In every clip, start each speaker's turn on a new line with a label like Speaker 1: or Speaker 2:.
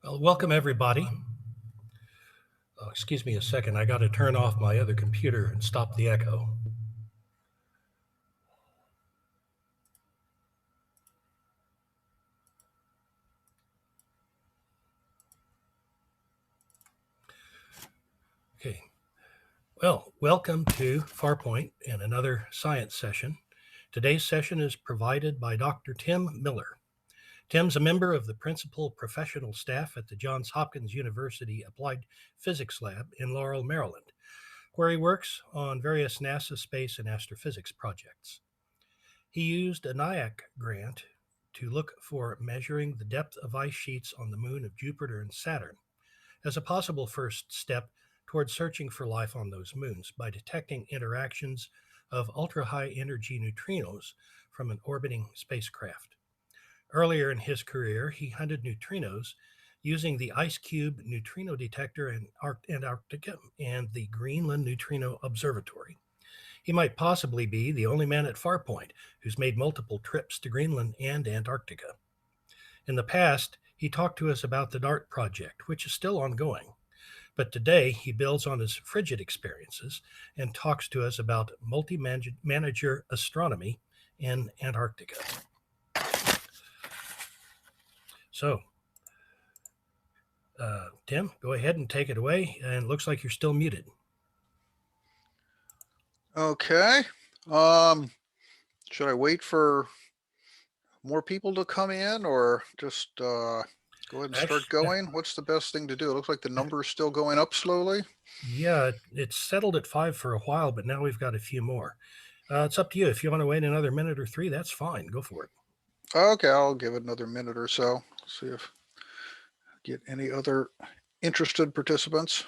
Speaker 1: Well, welcome everybody. Excuse me a second. I got to turn off my other computer and stop the echo. Okay. Well, welcome to Farpoint and another science session. Today's session is provided by Dr. Tim Miller. Tim's a member of the principal professional staff at the Johns Hopkins University Applied Physics Lab in Laurel, Maryland, where he works on various NASA space and astrophysics projects. He used a NIAC grant to look for measuring the depth of ice sheets on the moon of Jupiter and Saturn as a possible first step toward searching for life on those moons by detecting interactions of ultra-high energy neutrinos from an orbiting spacecraft. Earlier in his career, he hunted neutrinos using the IceCube neutrino detector in Antarctica and the Greenland Neutrino Observatory. He might possibly be the only man at Farpoint who's made multiple trips to Greenland and Antarctica. In the past, he talked to us about the DART project, which is still ongoing. But today, he builds on his frigid experiences and talks to us about multi-manager astronomy in Antarctica. So, Tim, go ahead and take it away. And it looks like you're still muted.
Speaker 2: Okay. Should I wait for more people to come in or just go ahead and start going? What's the best thing to do? It looks like the number is still going up slowly.
Speaker 1: Yeah, it's settled at 5 for a while, but now we've got a few more. It's up to you. If you want to wait another minute or three, that's fine. Go for it.
Speaker 2: Okay, I'll give it another minute or so. See if I get any other interested participants.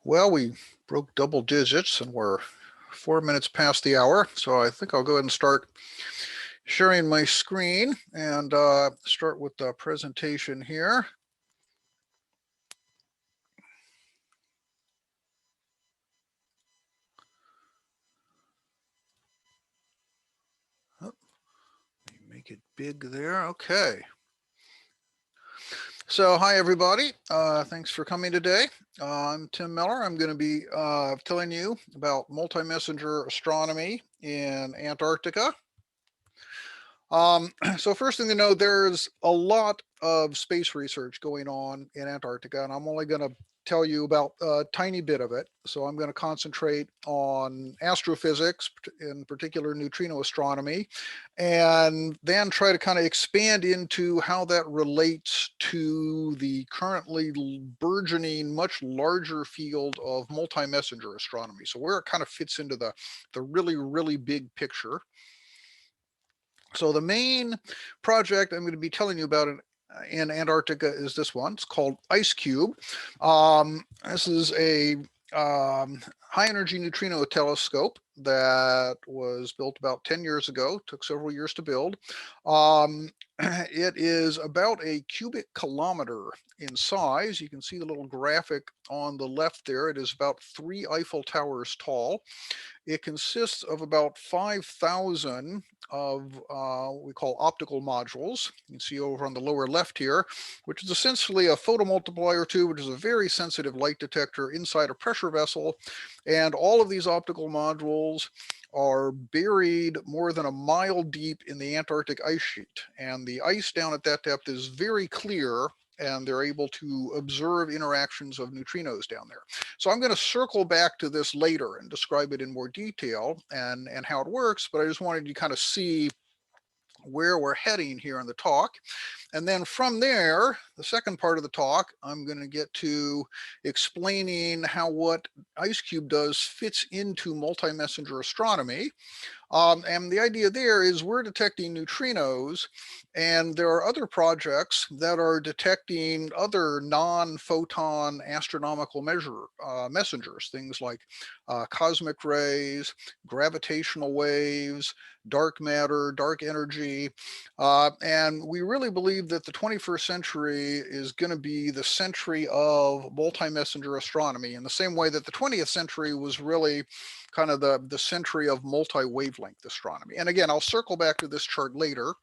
Speaker 2: Well, we broke double digits and we're 4 minutes past the hour. So I think I'll go ahead and start sharing my screen and start with the presentation here. Make it big there. Okay. So hi, everybody. Thanks for coming today. I'm Tim Miller. I'm going to be telling you about multi-messenger astronomy in Antarctica. So first thing to know, there's a lot of space research going on in Antarctica, and I'm only going to tell you about a tiny bit of it. So I'm going to concentrate on astrophysics, in particular neutrino astronomy, and then try to kind of expand into how that relates to the currently burgeoning, much larger field of multi-messenger astronomy. So where it kind of fits into the really, really big picture. So the main project I'm going to be telling you about in Antarctica is this one. It's called IceCube. This is a high energy neutrino telescope that was built about 10 years ago, took several years to build. It is about a cubic kilometer in size. You can see the little graphic on the left there. It is about 3 Eiffel Towers tall. It consists of about 5,000 of what we call optical modules. You can see over on the lower left here, which is essentially a photomultiplier tube, which is a very sensitive light detector inside a pressure vessel. And all of these optical modules are buried more than a mile deep in the Antarctic ice sheet. And the ice down at that depth is very clear, and they're able to observe interactions of neutrinos down there. So I'm going to circle back to this later and describe it in more detail and how it works, but I just wanted you to kind of see where we're heading here in the talk. And then from there, the second part of the talk, I'm going to get to explaining how what IceCube does fits into multi-messenger astronomy. And the idea there is we're detecting neutrinos, and there are other projects that are detecting other non-photon astronomical messengers, things like cosmic rays, gravitational waves, dark matter, dark energy. And we really believe that the 21st century is going to be the century of multi-messenger astronomy in the same way that the 20th century was really kind of the century of multi-wavelength astronomy. And again, I'll circle back to this chart later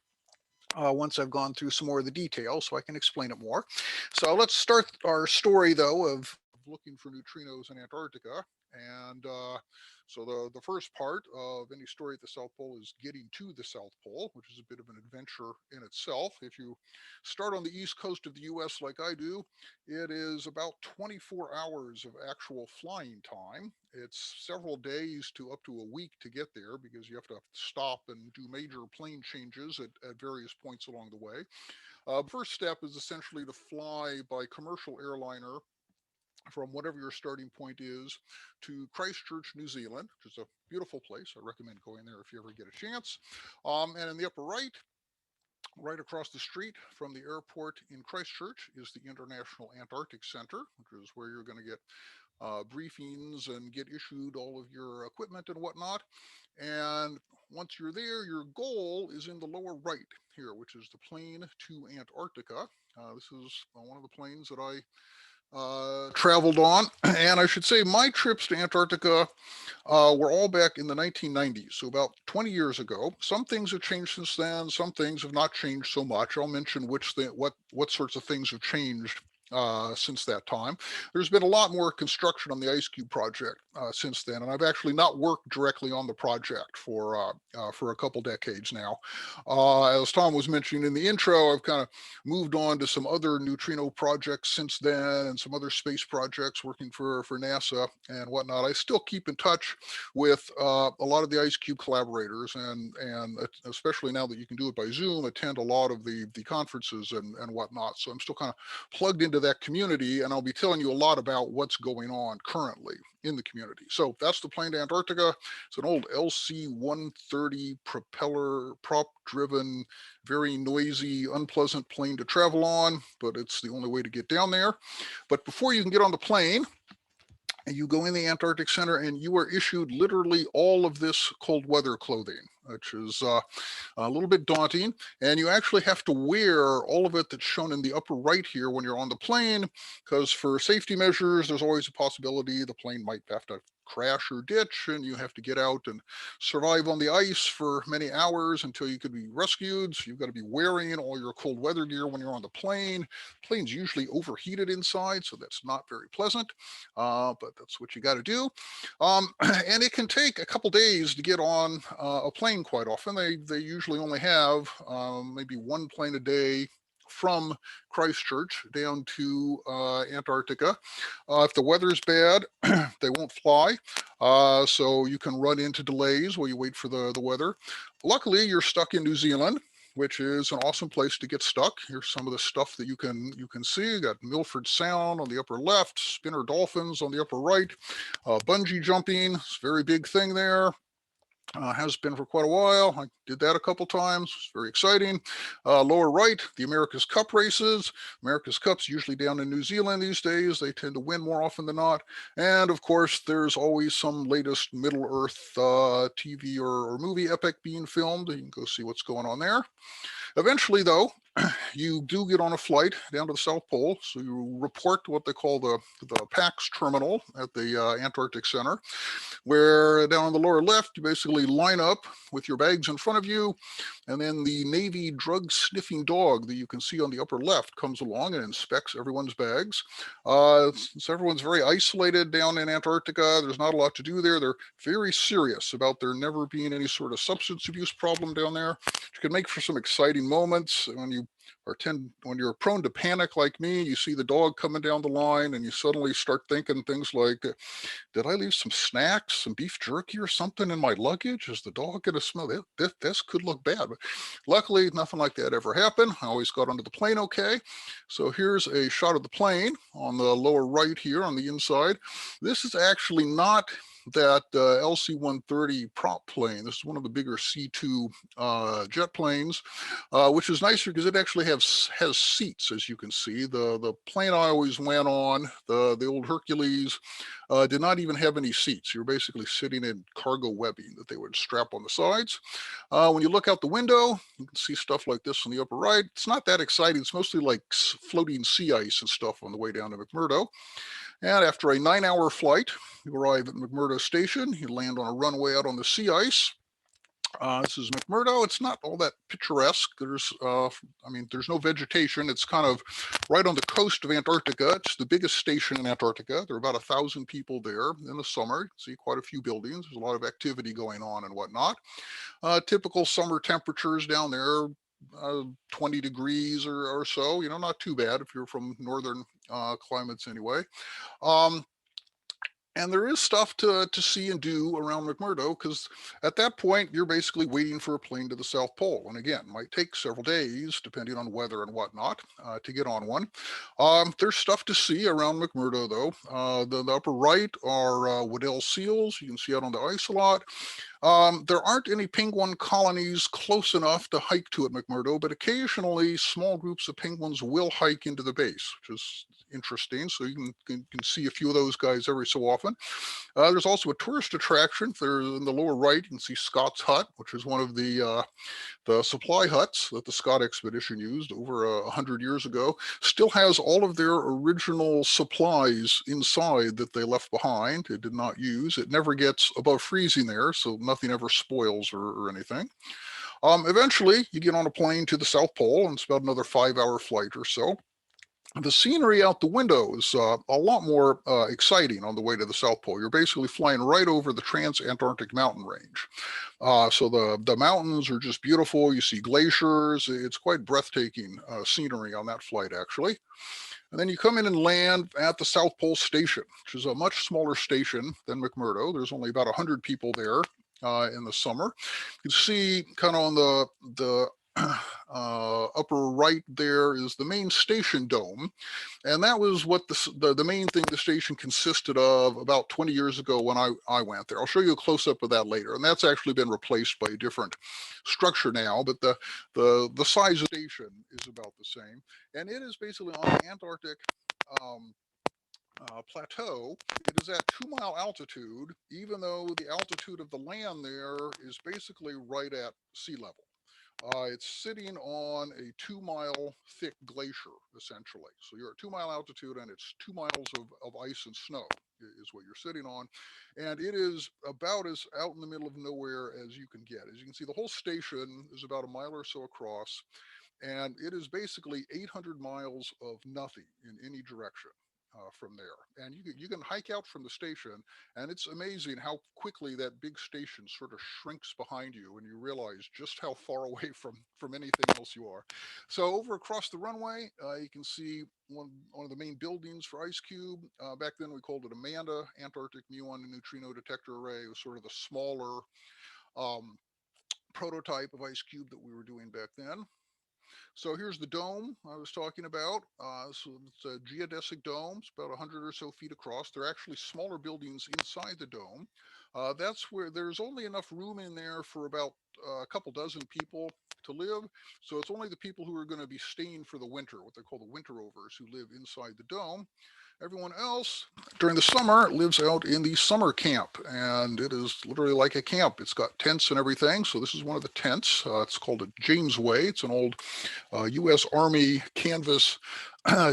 Speaker 2: once I've gone through some more of the details so I can explain it more. So let's start our story though of looking for neutrinos in Antarctica. And so the first part of any story at the South Pole is getting to the South Pole, which is a bit of an adventure in itself. If you start on the east coast of the US like I do, it is about 24 hours of actual flying time. It's several days to up to a week to get there because you have to stop and do major plane changes at various points along the way. First step is essentially to fly by commercial airliner from whatever your starting point is to Christchurch, New Zealand, which is a beautiful place. I recommend going there if you ever get a chance. And in the upper right across the street from the airport in Christchurch is the International Antarctic Center, which is where you're going to get briefings and get issued all of your equipment and whatnot. And once you're there, your goal is in the lower right here, which is the plane to Antarctica. This is one of the planes that I traveled on. And I should say my trips to Antarctica were all back in the 1990s, so about 20 years ago. Some things have changed since then. Some things have not changed so much. I'll mention what sorts of things have changed since that time. There's been a lot more construction on the IceCube project since then, and I've actually not worked directly on the project for a couple decades now. As Tom was mentioning in the intro, I've kind of moved on to some other neutrino projects since then, and some other space projects working for NASA and whatnot. I still keep in touch with a lot of the IceCube collaborators, and especially now that you can do it by Zoom, attend a lot of the conferences and whatnot. So I'm still kind of plugged into that community, and I'll be telling you a lot about what's going on currently in the community. So that's the plane to Antarctica. It's an old LC-130 propeller prop driven, very noisy, unpleasant plane to travel on, but it's the only way to get down there. But before you can get on the plane, you go in the Antarctic Center and you are issued literally all of this cold weather clothing, which is a little bit daunting. And you actually have to wear all of it that's shown in the upper right here when you're on the plane, because for safety measures, there's always a possibility the plane might have to crash or ditch, and you have to get out and survive on the ice for many hours until you could be rescued. So you've got to be wearing all your cold weather gear when you're on the plane. The plane's usually overheated inside, so that's not very pleasant, but that's what you got to do. And it can take a couple days to get on a plane quite often. They usually only have maybe one plane a day from Christchurch down to Antarctica. If the weather's bad, they won't fly. So you can run into delays while you wait for the weather. Luckily, you're stuck in New Zealand, which is an awesome place to get stuck. Here's some of the stuff that you can see. You got Milford Sound on the upper left, Spinner Dolphins on the upper right, bungee jumping, it's a very big thing there. Has been for quite a while. I did that a couple times. It's very exciting. Lower right, the America's Cup races. America's Cup's usually down in New Zealand these days. They tend to win more often than not. And of course, there's always some latest Middle Earth TV or movie epic being filmed. You can go see what's going on there. Eventually, though, you do get on a flight down to the South Pole. So you report to what they call the PAX terminal at the Antarctic Center, where down on the lower left, you basically line up with your bags in front of you, and then the Navy drug sniffing dog that you can see on the upper left comes along and inspects everyone's bags. Since everyone's very isolated down in Antarctica, there's not a lot to do there. They're very serious about there never being any sort of substance abuse problem down there, which can make for some exciting moments when you when you're prone to panic like me, you see the dog coming down the line and you suddenly start thinking things like, did I leave some snacks, some beef jerky or something in my luggage? Is the dog going to smell it? This could look bad. But luckily, nothing like that ever happened. I always got onto the plane okay. So here's a shot of the plane on the lower right here on the inside. This is actually not that LC-130 prop plane. This is one of the bigger C2 jet planes, which is nicer because it actually has seats, as you can see. The plane I always went on, the old Hercules, did not even have any seats. You're basically sitting in cargo webbing that they would strap on the sides. When you look out the window, you can see stuff like this on the upper right. It's not that exciting. It's mostly like floating sea ice and stuff on the way down to McMurdo. And after a 9-hour flight, you arrive at McMurdo Station. You land on a runway out on the sea ice. This is McMurdo. It's not all that picturesque. There's no vegetation. It's kind of right on the coast of Antarctica. It's the biggest station in Antarctica. There are about 1,000 people there in the summer. You see quite a few buildings. There's a lot of activity going on and whatnot. Typical summer temperatures down there, 20 degrees or so. Not too bad if you're from northern climates anyway. And there is stuff to see and do around McMurdo because at that point, you're basically waiting for a plane to the South Pole. And again, it might take several days, depending on weather and whatnot, to get on one. There's stuff to see around McMurdo, though. The upper right are Weddell seals. You can see out on the ice a lot. There aren't any penguin colonies close enough to hike to at McMurdo, but occasionally small groups of penguins will hike into the base, which is interesting. So you can see a few of those guys every so often. There's also a tourist attraction. There's in the lower right, you can see Scott's Hut, which is one of the supply huts that the Scott expedition used over 100 years ago. Still has all of their original supplies inside that they left behind. It did not use. It never gets above freezing there, so nothing ever spoils or anything. Eventually, you get on a plane to the South Pole, and it's about another 5-hour flight or so. The scenery out the window is a lot more exciting on the way to the South Pole. You're basically flying right over the Trans-Antarctic mountain range. So the mountains are just beautiful. You see glaciers. It's quite breathtaking scenery on that flight, actually. And then you come in and land at the South Pole Station, which is a much smaller station than McMurdo. There's only about 100 people there in the summer. You can see kind of on the upper right there is the main station dome, and that was what the main thing the station consisted of about 20 years ago when I went there. I'll show you a close-up of that later, and that's actually been replaced by a different structure now, but the size of the station is about the same, and it is basically on the Antarctic plateau. It is at 2-mile altitude, even though the altitude of the land there is basically right at sea level. It's sitting on a 2-mile thick glacier, essentially. So you're at 2-mile altitude and it's 2 miles of ice and snow is what you're sitting on. And it is about as out in the middle of nowhere as you can get. As you can see, the whole station is about a mile or so across, and it is basically 800 miles of nothing in any direction. From there, and you can hike out from the station, and it's amazing how quickly that big station sort of shrinks behind you, and you realize just how far away from anything else you are. So over across the runway, you can see one of the main buildings for IceCube. Back then we called it Amanda, Antarctic Muon Neutrino Detector Array. It was sort of the smaller prototype of IceCube that we were doing back then. So here's the dome I was talking about. So it's a geodesic dome. It's about 100 or so feet across. There are actually smaller buildings inside the dome. That's where there's only enough room in there for about a couple dozen people to live. So it's only the people who are going to be staying for the winter, what they call the winter overs, who live inside the dome. Everyone else during the summer lives out in the summer camp, and it is literally like a camp. It's got tents and everything. So this is one of the tents. It's called a Jamesway. It's an old U.S. Army canvas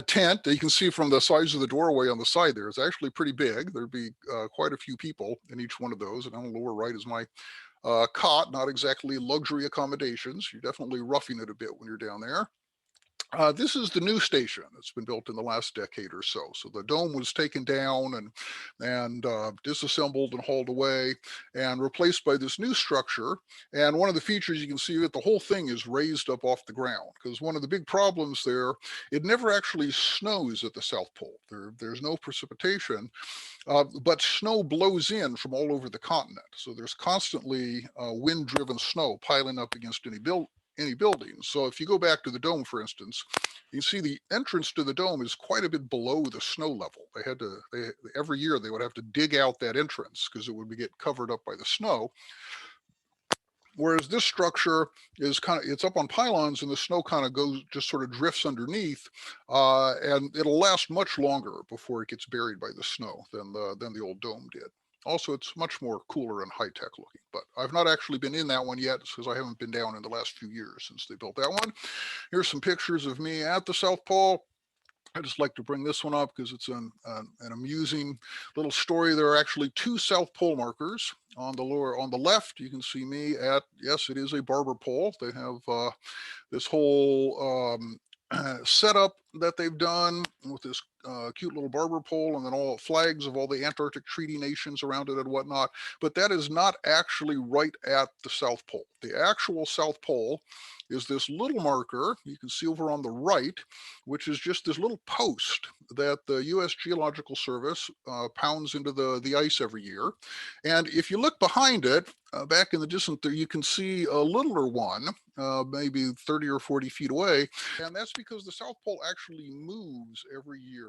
Speaker 2: tent. You can see from the size of the doorway on the side there, it's actually pretty big. There'd be quite a few people in each one of those. And on the lower right is my cot, not exactly luxury accommodations. You're definitely roughing it a bit when you're down there. This is the new station that's been built in the last decade or so. So the dome was taken down and disassembled and hauled away and replaced by this new structure. And one of the features you can see that the whole thing is raised up off the ground, because one of the big problems there, it never actually snows at the South Pole. There's no precipitation, but snow blows in from all over the continent. So there's constantly wind-driven snow piling up against any building. So if you go back to the dome, for instance, you see the entrance to the dome is quite a bit below the snow level. Every year they would have to dig out that entrance because it would get covered up by the snow. Whereas this structure is it's up on pylons, and the snow just sort of drifts underneath, and it'll last much longer before it gets buried by the snow than the old dome did. Also, it's much more cooler and high-tech looking, but I've not actually been in that one yet because I haven't been down in the last few years since they built that one. Here's some pictures of me at the South Pole. I just like to bring this one up because it's an amusing little story. There are actually two South Pole markers on the left. You can see me at, yes, it is a barber pole. They have this whole setup that they've done with this cute little barber pole, and then all flags of all the Antarctic treaty nations around it and whatnot. But that is not actually right at the South Pole. The actual South Pole is this little marker you can see over on the right, which is just this little post that the U.S. Geological Service pounds into the ice every year. And if you look behind it, back in the distance there, you can see a littler one, maybe 30 or 40 feet away. And that's because the South Pole actually moves every year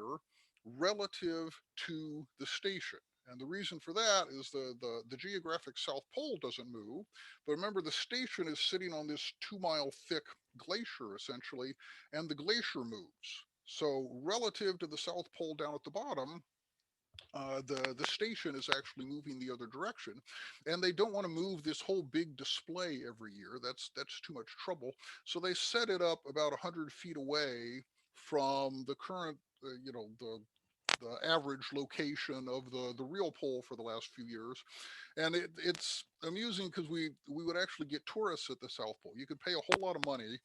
Speaker 2: relative to the station. And the reason for that is the geographic South Pole doesn't move. But remember, the station is sitting on this 2-mile thick glacier, essentially, and the glacier moves. So relative to the South Pole down at the bottom, the station is actually moving the other direction, and they don't want to move this whole big display every year. That's too much trouble. So they set it up about 100 feet away from the current, the average location of the real pole for the last few years. And it's amusing because we would actually get tourists at the South Pole. You could pay a whole lot of money,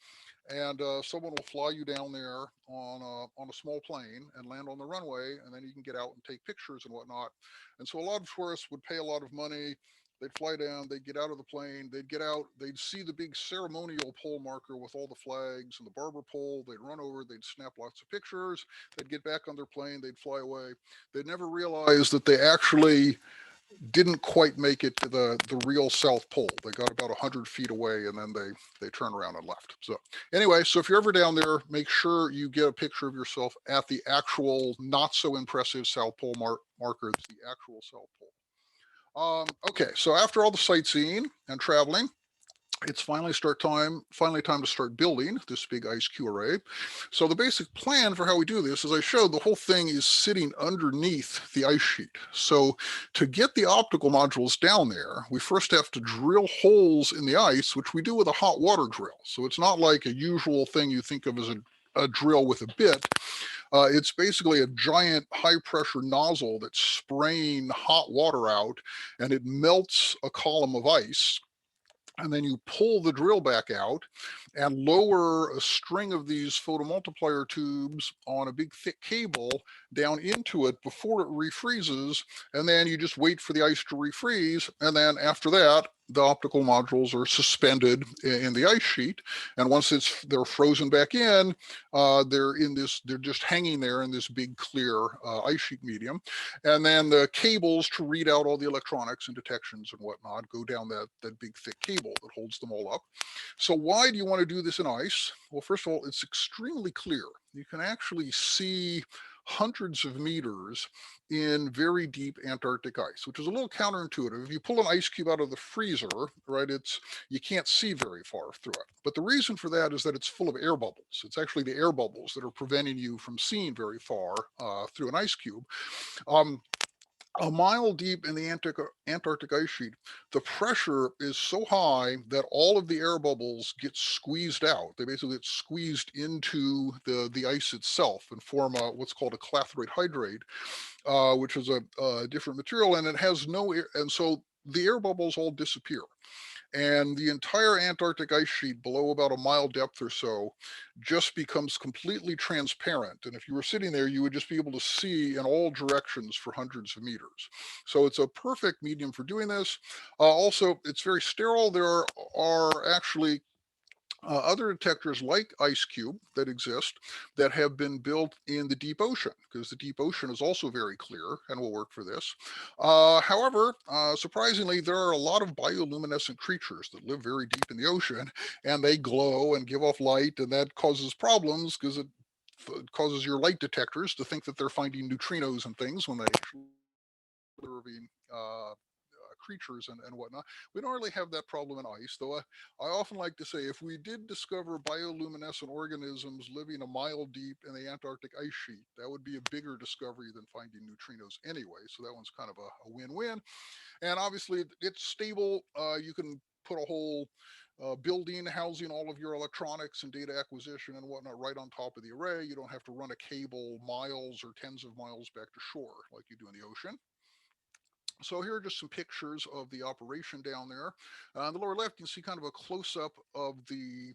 Speaker 2: and someone will fly you down there on a small plane and land on the runway, and then you can get out and take pictures and whatnot. And so a lot of tourists would pay a lot of money. They'd fly down, they'd get out of the plane, they'd get out, they'd see the big ceremonial pole marker with all the flags and the barber pole. They'd run over, they'd snap lots of pictures, they'd get back on their plane, they'd fly away. They'd never realize that they actually didn't quite make it to the real South Pole. They got about 100 feet away, and then they turned around and left. So anyway, so if you're ever down there, make sure you get a picture of yourself at the actual not so impressive South Pole marker. It's the actual South Pole. Okay, so after all the sightseeing and traveling, it's finally time to start building this big IceCube array. So the basic plan for how we do this, as I showed, the whole thing is sitting underneath the ice sheet. So to get the optical modules down there, we first have to drill holes in the ice, which we do with a hot water drill. So it's not like a usual thing you think of as a drill with a bit. It's basically a giant high pressure nozzle that's spraying hot water out, and it melts a column of ice. And then you pull the drill back out and lower a string of these photomultiplier tubes on a big thick cable down into it before it refreezes. And then you just wait for the ice to refreeze. And then after that, the optical modules are suspended in the ice sheet. And once they're frozen back in, they're just hanging there in this big clear ice sheet medium. And then the cables to read out all the electronics and detections and whatnot go down that big thick cable that holds them all up. So why do you want to do this in ice? Well, first of all, it's extremely clear. You can actually see hundreds of meters in very deep Antarctic ice, which is a little counterintuitive. If you pull an ice cube out of the freezer, right, you can't see very far through it. But the reason for that is that it's full of air bubbles. It's actually the air bubbles that are preventing you from seeing very far through an ice cube. A mile deep in the Antarctic ice sheet, the pressure is so high that all of the air bubbles get squeezed out. They basically get squeezed into the ice itself and form what's called a clathrate hydrate, which is a different material, and it has no air, and so the air bubbles all disappear. and the entire Antarctic ice sheet below about a mile depth or so just becomes completely transparent. And if you were sitting there, you would just be able to see in all directions for hundreds of meters. So it's a perfect medium for doing this. Also, it's very sterile. There are actually other detectors like IceCube that exist that have been built in the deep ocean, because the deep ocean is also very clear and will work for this. However, surprisingly, there are a lot of bioluminescent creatures that live very deep in the ocean, and they glow and give off light, and that causes problems because it causes your light detectors to think that they're finding neutrinos and things when they actually are observing creatures and whatnot. We don't really have that problem in ice, though I often like to say if we did discover bioluminescent organisms living a mile deep in the Antarctic ice sheet, that would be a bigger discovery than finding neutrinos anyway. So that one's kind of a win-win. And obviously it's stable. You can put a whole building housing all of your electronics and data acquisition and whatnot right on top of the array. You don't have to run a cable miles or tens of miles back to shore like you do in the ocean. So here are just some pictures of the operation down there. On the lower left, you can see kind of a close-up of the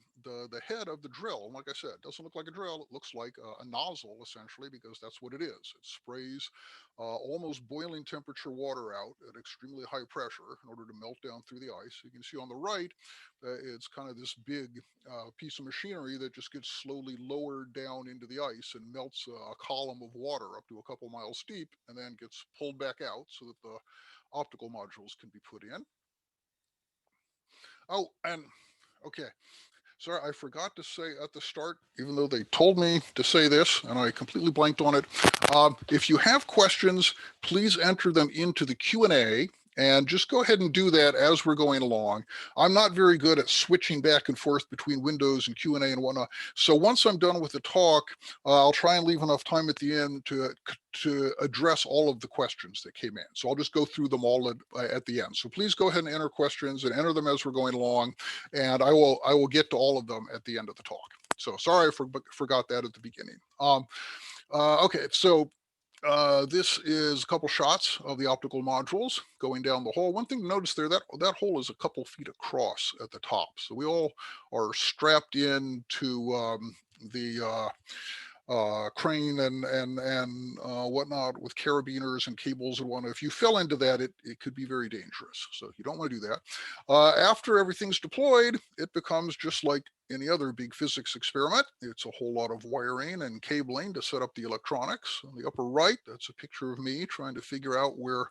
Speaker 2: head of the drill. And like I said, it doesn't look like a drill. It looks like a nozzle, essentially, because that's what it is. It sprays almost boiling temperature water out at extremely high pressure in order to melt down through the ice. You can see on the right, it's kind of this big piece of machinery that just gets slowly lowered down into the ice and melts a column of water up to a couple miles deep and then gets pulled back out so that the optical modules can be put in. Oh, and okay. Sorry, I forgot to say at the start, even though they told me to say this and I completely blanked on it. If you have questions, please enter them into the Q&A and just go ahead and do that as we're going along. I'm not very good at switching back and forth between Windows and Q&A and whatnot. So once I'm done with the talk, I'll try and leave enough time at the end to address all of the questions that came in. So I'll just go through them all at the end. So please go ahead and enter questions and enter them as we're going along. And I will get to all of them at the end of the talk. So sorry I forgot that at the beginning. Okay, so this is a couple shots of the optical modules going down the hole. One thing to notice there, that hole is a couple feet across at the top. So we all are strapped in to the crane and whatnot with carabiners and cables and whatnot. If you fell into that, it could be very dangerous. So you don't want to do that. After everything's deployed, it becomes just like any other big physics experiment. It's a whole lot of wiring and cabling to set up the electronics. On the upper right, that's a picture of me trying to figure out where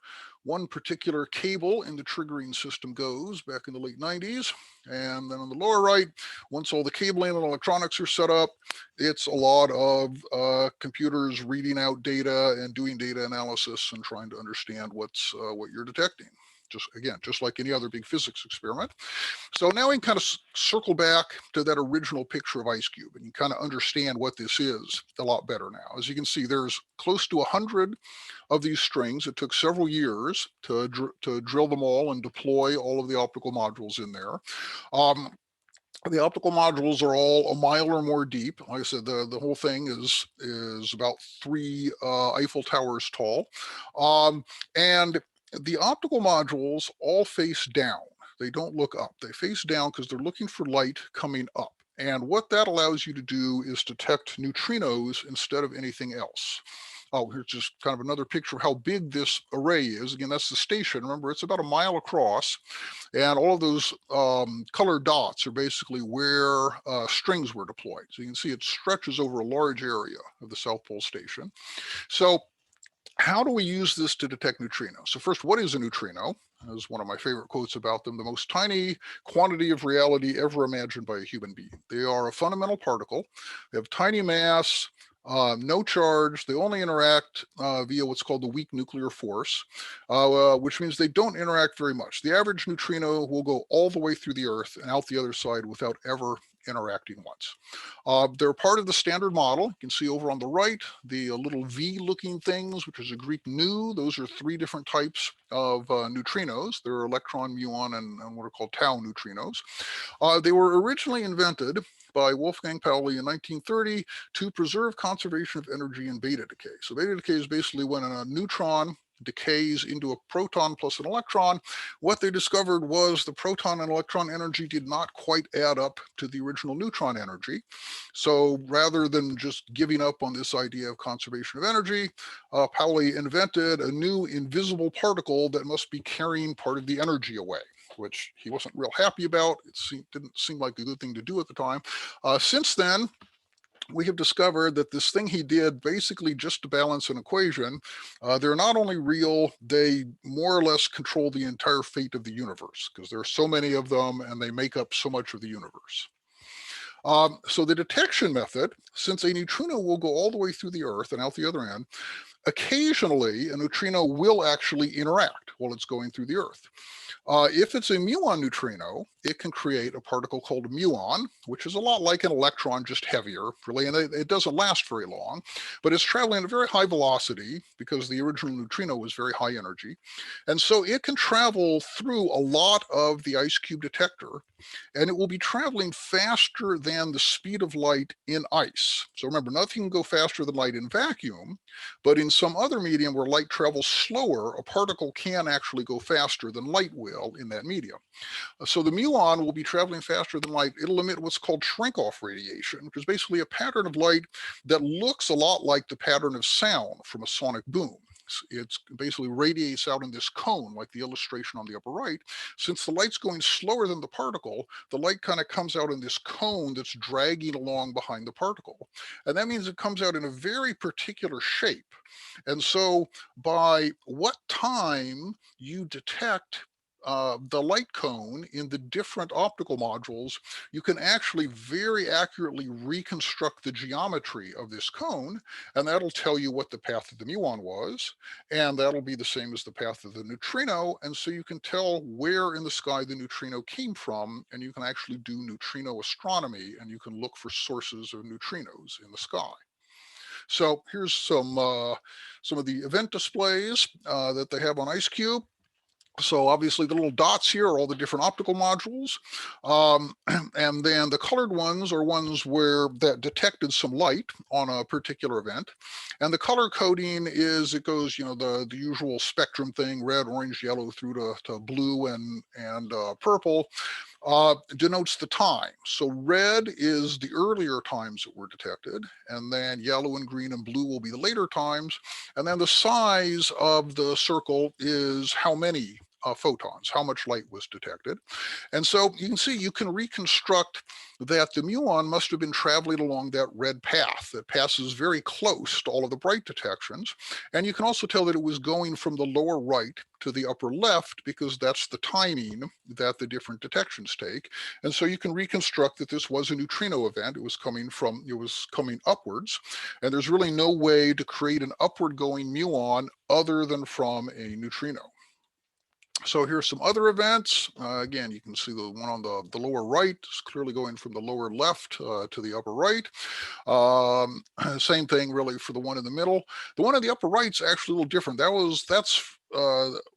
Speaker 2: one particular cable in the triggering system goes back in the late 90s. And then on the lower right, once all the cabling and electronics are set up, it's a lot of computers reading out data and doing data analysis and trying to understand what you're detecting. Just like any other big physics experiment. So now we can kind of circle back to that original picture of IceCube, and you kind of understand what this is a lot better now. As you can see, there's close to 100 of these strings. It took several years to drill them all and deploy all of the optical modules in there. The optical modules are all a mile or more deep. Like I said, the whole thing is about 3 Eiffel Towers tall. And the optical modules all face down. They don't look up. They face down because they're looking for light coming up. And what that allows you to do is detect neutrinos instead of anything else. Oh, here's just kind of another picture of how big this array is. Again, that's the station. Remember, it's about a mile across. And all of those colored dots are basically where strings were deployed. So you can see it stretches over a large area of the South Pole Station. So how do we use this to detect neutrinos? So first, what is a neutrino? Is one of my favorite quotes about them, the most tiny quantity of reality ever imagined by a human being. They are a fundamental particle. They have tiny mass, no charge. They only interact via what's called the weak nuclear force, which means they don't interact very much. The average neutrino will go all the way through the Earth and out the other side without ever interacting once. They're part of the standard model. You can see over on the right, the little V-looking things, which is a Greek nu. Those are 3 different types of neutrinos. They're electron, muon, and what are called tau neutrinos. They were originally invented by Wolfgang Pauli in 1930 to preserve conservation of energy in beta decay. So beta decay is basically when a neutron decays into a proton plus an electron, what they discovered was the proton and electron energy did not quite add up to the original neutron energy. So rather than just giving up on this idea of conservation of energy, Pauli invented a new invisible particle that must be carrying part of the energy away, which he wasn't real happy about. Didn't seem like a good thing to do at the time. Since then, we have discovered that this thing he did basically just to balance an equation, they're not only real, they more or less control the entire fate of the universe because there are so many of them and they make up so much of the universe. So the detection method, since a neutrino will go all the way through the Earth and out the other end, occasionally a neutrino will actually interact while it's going through the Earth. If it's a muon neutrino, it can create a particle called a muon, which is a lot like an electron, just heavier, really, and it doesn't last very long, but it's traveling at a very high velocity because the original neutrino was very high energy. And so it can travel through a lot of the IceCube detector, and it will be traveling faster than the speed of light in ice. So remember, nothing can go faster than light in vacuum, but in some other medium where light travels slower, a particle can actually go faster than light will in that medium. So the muon will be traveling faster than light. It'll emit what's called shrink-off radiation, which is basically a pattern of light that looks a lot like the pattern of sound from a sonic boom. It basically radiates out in this cone, like the illustration on the upper right. Since the light's going slower than the particle, the light kind of comes out in this cone that's dragging along behind the particle. And that means it comes out in a very particular shape. And so by what time you detect the light cone in the different optical modules, you can actually very accurately reconstruct the geometry of this cone, and that'll tell you what the path of the muon was, and that'll be the same as the path of the neutrino, and so you can tell where in the sky the neutrino came from, and you can actually do neutrino astronomy, and you can look for sources of neutrinos in the sky. So here's some of the event displays that they have on IceCube. So obviously the little dots here are all the different optical modules. And then the colored ones are ones where that detected some light on a particular event. And the color coding is, it goes, the usual spectrum thing, red, orange, yellow through to blue and purple, denotes the time. So red is the earlier times that were detected, and then yellow and green and blue will be the later times. And then the size of the circle is how many photons, how much light was detected. And so you can see, you can reconstruct that the muon must have been traveling along that red path that passes very close to all of the bright detections. And you can also tell that it was going from the lower right to the upper left because that's the timing that the different detections take. And so you can reconstruct that this was a neutrino event. It was coming upwards. And there's really no way to create an upward going muon other than from a neutrino. So here's some other events. Again, you can see the one on the lower right is clearly going from the lower left to the upper right. Same thing really for the one in the middle. The one in the upper right is actually a little different. That's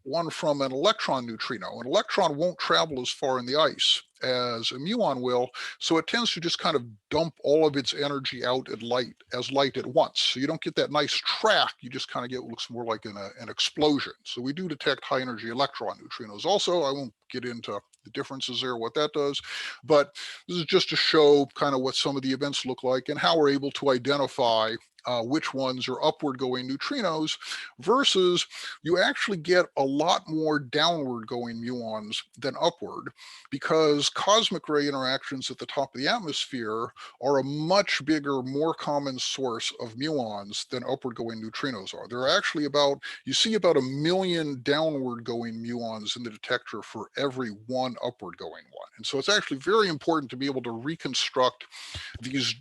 Speaker 2: one from an electron neutrino. An electron won't travel as far in the ice as a muon will, so it tends to just kind of dump all of its energy out at light at once. So you don't get that nice track. You just kind of get what looks more like an explosion. So we do detect high energy electron neutrinos also. I won't get into the differences there, what that does, but this is just to show kind of what some of the events look like and how we're able to identify which ones are upward going neutrinos versus you actually get a lot more downward going muons than upward, because cosmic ray interactions at the top of the atmosphere are a much bigger, more common source of muons than upward going neutrinos are. There are actually you see about 1 million downward going muons in the detector for every one upward going one. And so it's actually very important to be able to reconstruct these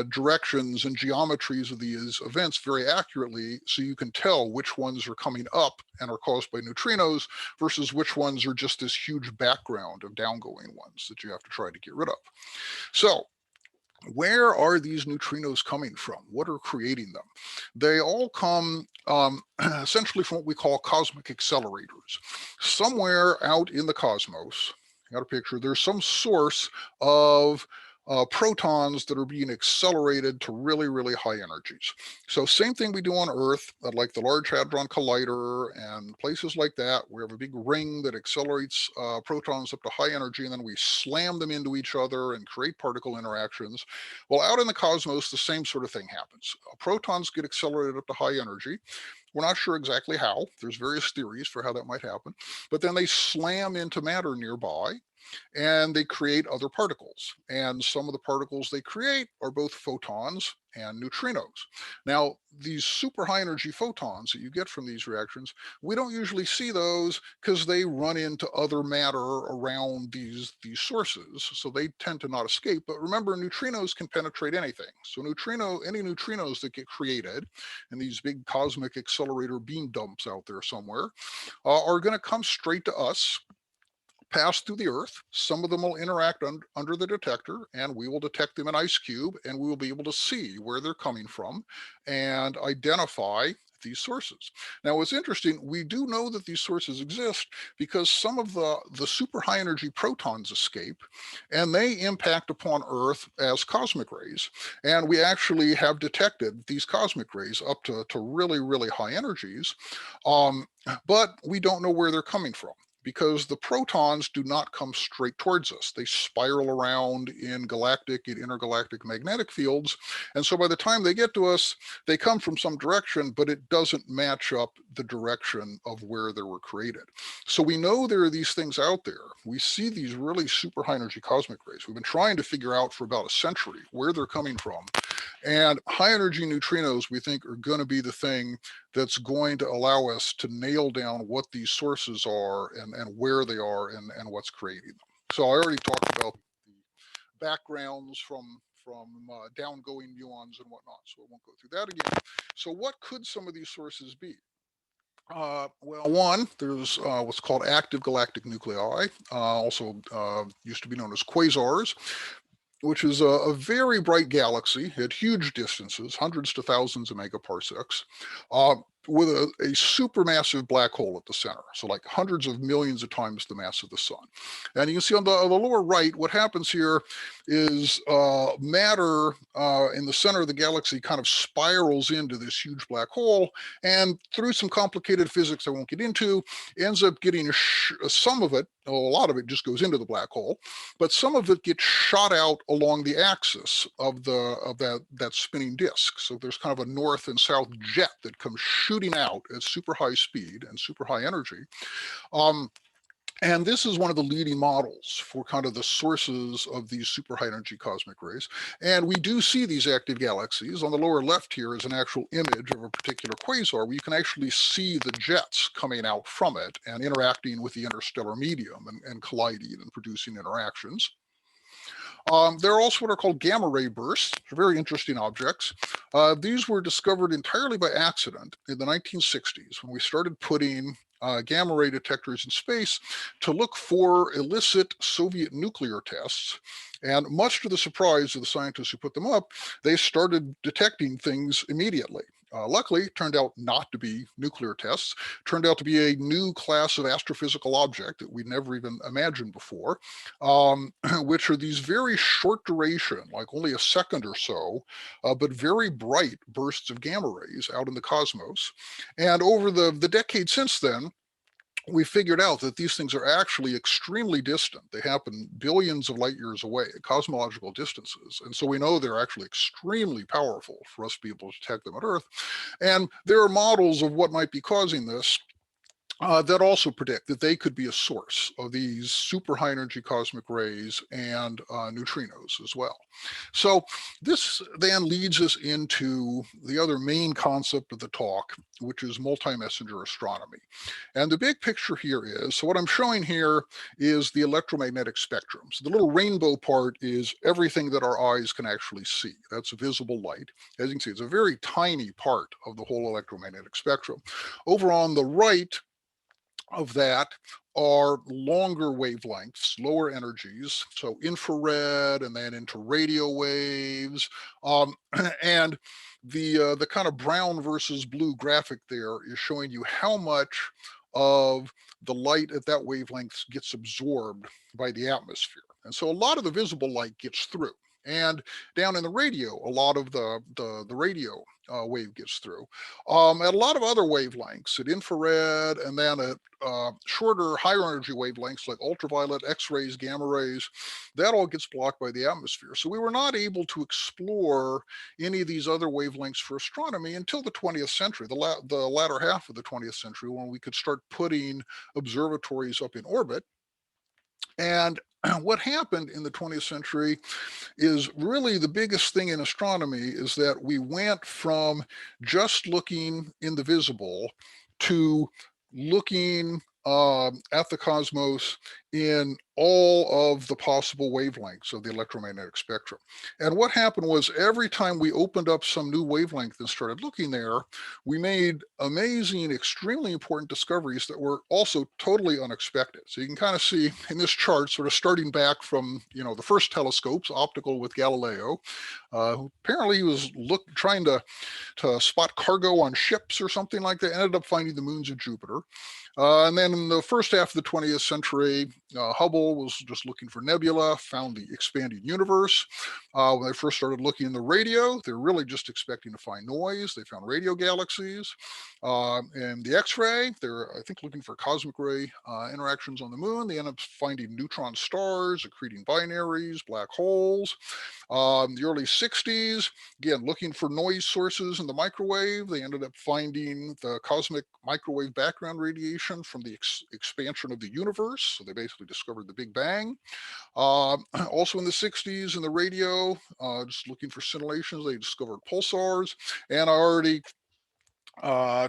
Speaker 2: directions and geometries of these events very accurately, so you can tell which ones are coming up and are caused by neutrinos versus which ones are just this huge background of downgoing ones that you have to try to get rid of. So where are these neutrinos coming from? What are creating them? They all come essentially from what we call cosmic accelerators. Somewhere out in the cosmos, got a picture, there's some source of protons that are being accelerated to really, really high energies. So same thing we do on Earth, like the Large Hadron Collider and places like that. We have a big ring that accelerates protons up to high energy, and then we slam them into each other and create particle interactions. Well, out in the cosmos, the same sort of thing happens. Protons get accelerated up to high energy. We're not sure exactly how. There's various theories for how that might happen. But then they slam into matter nearby, and they create other particles. And some of the particles they create are both photons and neutrinos. Now, these super high energy photons that you get from these reactions, we don't usually see those because they run into other matter around these sources. So they tend to not escape. But remember, neutrinos can penetrate anything. So any neutrinos that get created in these big cosmic accelerator beam dumps out there somewhere are going to come straight to us, pass through the Earth. Some of them will interact under the detector, and we will detect them in IceCube, and we will be able to see where they're coming from and identify these sources. Now, what's interesting, we do know that these sources exist because some of the super high energy protons escape, and they impact upon Earth as cosmic rays. And we actually have detected these cosmic rays up to really, really high energies, but we don't know where they're coming from, because the protons do not come straight towards us. They spiral around in galactic and intergalactic magnetic fields. And so by the time they get to us, they come from some direction, but it doesn't match up the direction of where they were created. So we know there are these things out there. We see these really super high energy cosmic rays. We've been trying to figure out for about a century where they're coming from. And high energy neutrinos, we think, are going to be the thing that's going to allow us to nail down what these sources are and where they are and what's creating them. So I already talked about the backgrounds from downgoing muons and whatnot, so I won't go through that again. So what could some of these sources be? Well, one, there's what's called active galactic nuclei, also used to be known as quasars, which is a very bright galaxy at huge distances, hundreds to thousands of megaparsecs, with a supermassive black hole at the center. So like hundreds of millions of times the mass of the sun. And you can see on the lower right, what happens here is matter in the center of the galaxy kind of spirals into this huge black hole. And through some complicated physics I won't get into, ends up getting some of it, a lot of it just goes into the black hole, but some of it gets shot out along the axis of that spinning disk. So there's kind of a north and south jet that comes shooting out at super high speed and super high energy. And this is one of the leading models for kind of the sources of these super high energy cosmic rays. And we do see these active galaxies. On the lower left here is an actual image of a particular quasar where you can actually see the jets coming out from it and interacting with the interstellar medium and colliding and producing interactions. There are also what are called gamma ray bursts, very interesting objects. These were discovered entirely by accident in the 1960s when we started putting gamma ray detectors in space to look for illicit Soviet nuclear tests. And much to the surprise of the scientists who put them up, they started detecting things immediately. Luckily, it turned out not to be nuclear tests, turned out to be a new class of astrophysical object that we'd never even imagined before, which are these very short duration, like only a second or so, but very bright bursts of gamma rays out in the cosmos. And over the decade since then, we figured out that these things are actually extremely distant. They happen billions of light years away at cosmological distances. And so we know they're actually extremely powerful for us to be able to detect them at Earth. And there are models of what might be causing this that also predict that they could be a source of these super high energy cosmic rays and neutrinos as well. So this then leads us into the other main concept of the talk, which is multi-messenger astronomy. And the big picture here is, so what I'm showing here is the electromagnetic spectrum. So the little rainbow part is everything that our eyes can actually see. That's visible light. As you can see, it's a very tiny part of the whole electromagnetic spectrum. Over on the right of that are longer wavelengths, lower energies, so infrared and then into radio waves. And the kind of brown versus blue graphic there is showing you how much of the light at that wavelength gets absorbed by the atmosphere. And so a lot of the visible light gets through. And down in the radio, a lot of the radio wave gets through. At a lot of other wavelengths, at infrared, and then at shorter, higher energy wavelengths like ultraviolet, X-rays, gamma rays, that all gets blocked by the atmosphere. So we were not able to explore any of these other wavelengths for astronomy until the 20th century, the latter half of the 20th century, when we could start putting observatories up in orbit. And what happened in the 20th century is really the biggest thing in astronomy is that we went from just looking in the visible to looking at the cosmos in all of the possible wavelengths of the electromagnetic spectrum. And what happened was every time we opened up some new wavelength and started looking there, we made amazing, extremely important discoveries that were also totally unexpected. So you can kind of see in this chart, sort of starting back from, the first telescopes, optical with Galileo, apparently he was trying to spot cargo on ships or something like that, ended up finding the moons of Jupiter. And then in the first half of the 20th century, Hubble was just looking for nebula, found the expanding universe. When they first started looking in the radio, they were really just expecting to find noise. They found radio galaxies. And the X-ray, they're, I think, looking for cosmic ray interactions on the moon. They end up finding neutron stars, accreting binaries, black holes. The early 60s, again, looking for noise sources in the microwave. They ended up finding the cosmic microwave background radiation from the expansion of the universe. So they basically discovered the Big Bang. Also in the 60s in the radio, just looking for scintillations, they discovered pulsars. And I already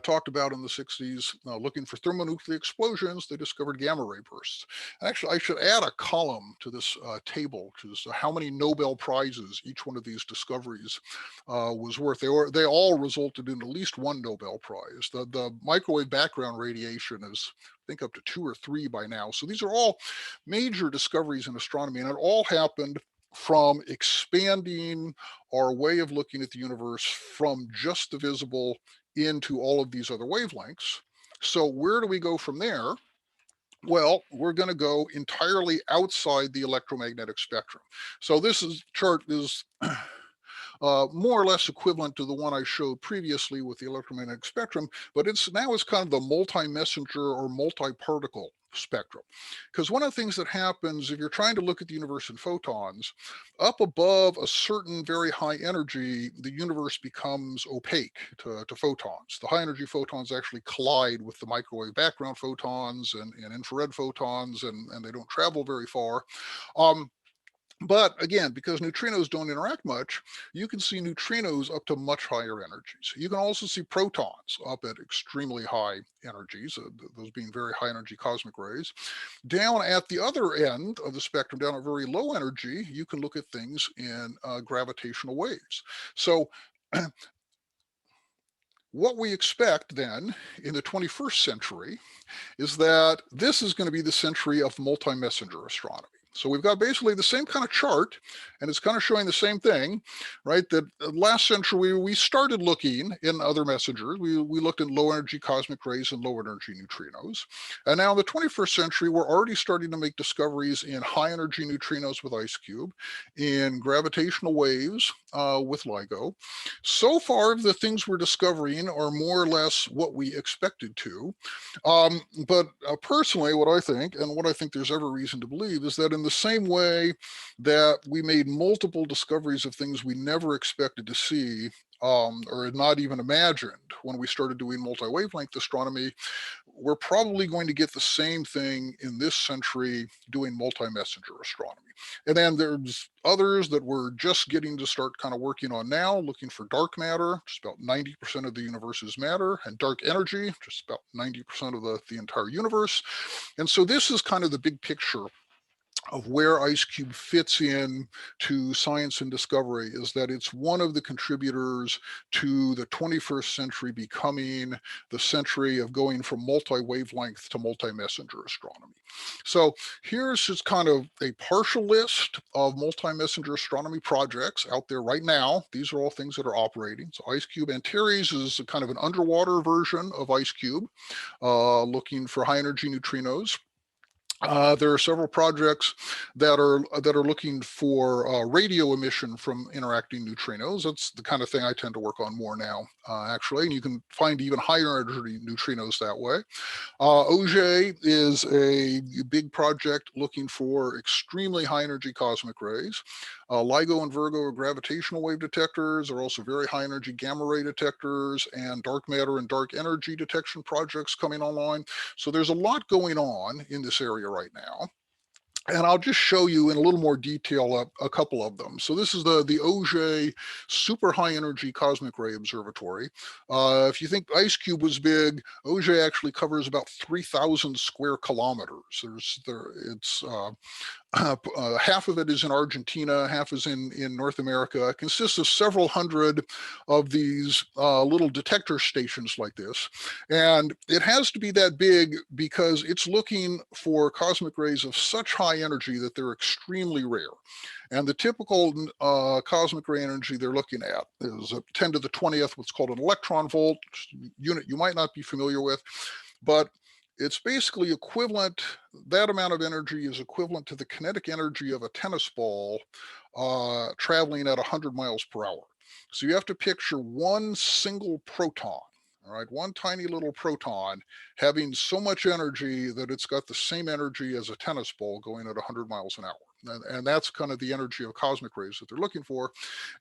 Speaker 2: talked about in the 60s, looking for thermonuclear explosions, they discovered gamma ray bursts. Actually, I should add a column to this table, which is how many Nobel Prizes each one of these discoveries was worth. They all resulted in at least one Nobel Prize. The microwave background radiation is, I think, up to 2 or 3 by now. So these are all major discoveries in astronomy, and it all happened from expanding our way of looking at the universe from just the visible into all of these other wavelengths. So where do we go from there? Well, we're going to go entirely outside the electromagnetic spectrum. So this chart is more or less equivalent to the one I showed previously with the electromagnetic spectrum, but it's kind of the multi-messenger or multi-particle spectrum. Because one of the things that happens if you're trying to look at the universe in photons, up above a certain very high energy, the universe becomes opaque to photons. The high energy photons actually collide with the microwave background photons and infrared photons, and they don't travel very far. But again, because neutrinos don't interact much, you can see neutrinos up to much higher energies. You can also see protons up at extremely high energies, those being very high energy cosmic rays. Down at the other end of the spectrum, down at very low energy, you can look at things in gravitational waves. So what we expect then in the 21st century is that this is going to be the century of multi-messenger astronomy. So we've got basically the same kind of chart, and it's kind of showing the same thing, right? That last century we started looking in other messengers. We looked at low energy cosmic rays and low energy neutrinos. And now in the 21st century, we're already starting to make discoveries in high energy neutrinos with IceCube, in gravitational waves with LIGO. So far, the things we're discovering are more or less what we expected to. But personally, what I think, and what I think there's every reason to believe, is that in the same way that we made multiple discoveries of things we never expected to see, or had not even imagined when we started doing multi-wavelength astronomy, we're probably going to get the same thing in this century doing multi-messenger astronomy. And then there's others that we're just getting to start kind of working on now, looking for dark matter, just about 90% of the universe is matter, and dark energy, just about 90% of the entire universe. And so this is kind of the big picture of where IceCube fits in to science and discovery, is that it's one of the contributors to the 21st century becoming the century of going from multi-wavelength to multi-messenger astronomy. So here's just kind of a partial list of multi-messenger astronomy projects out there right now. These are all things that are operating. So IceCube Antares is a kind of an underwater version of IceCube, looking for high energy neutrinos. There are several projects that are looking for radio emission from interacting neutrinos. That's the kind of thing I tend to work on more now, actually. And you can find even higher energy neutrinos that way. Auger is a big project looking for extremely high energy cosmic rays. LIGO and Virgo are gravitational wave detectors. There are also very high energy gamma ray detectors and dark matter and dark energy detection projects coming online. So there's a lot going on in this area right now. And I'll just show you in a little more detail a couple of them. So this is the Auger Super High Energy Cosmic Ray Observatory. If you think IceCube was big, Auger actually covers about 3,000 square kilometers. It's half of it is in Argentina, half is in North America. It consists of several hundred of these little detector stations like this. And it has to be that big because it's looking for cosmic rays of such high energy that they're extremely rare. And the typical cosmic ray energy they're looking at is a 10 to the 20th, what's called an electron volt unit you might not be familiar with, but it's basically equivalent, that amount of energy is equivalent to the kinetic energy of a tennis ball traveling at 100 miles per hour. So you have to picture one single proton, all right, one tiny little proton having so much energy that it's got the same energy as a tennis ball going at 100 miles an hour. And that's kind of the energy of cosmic rays that they're looking for.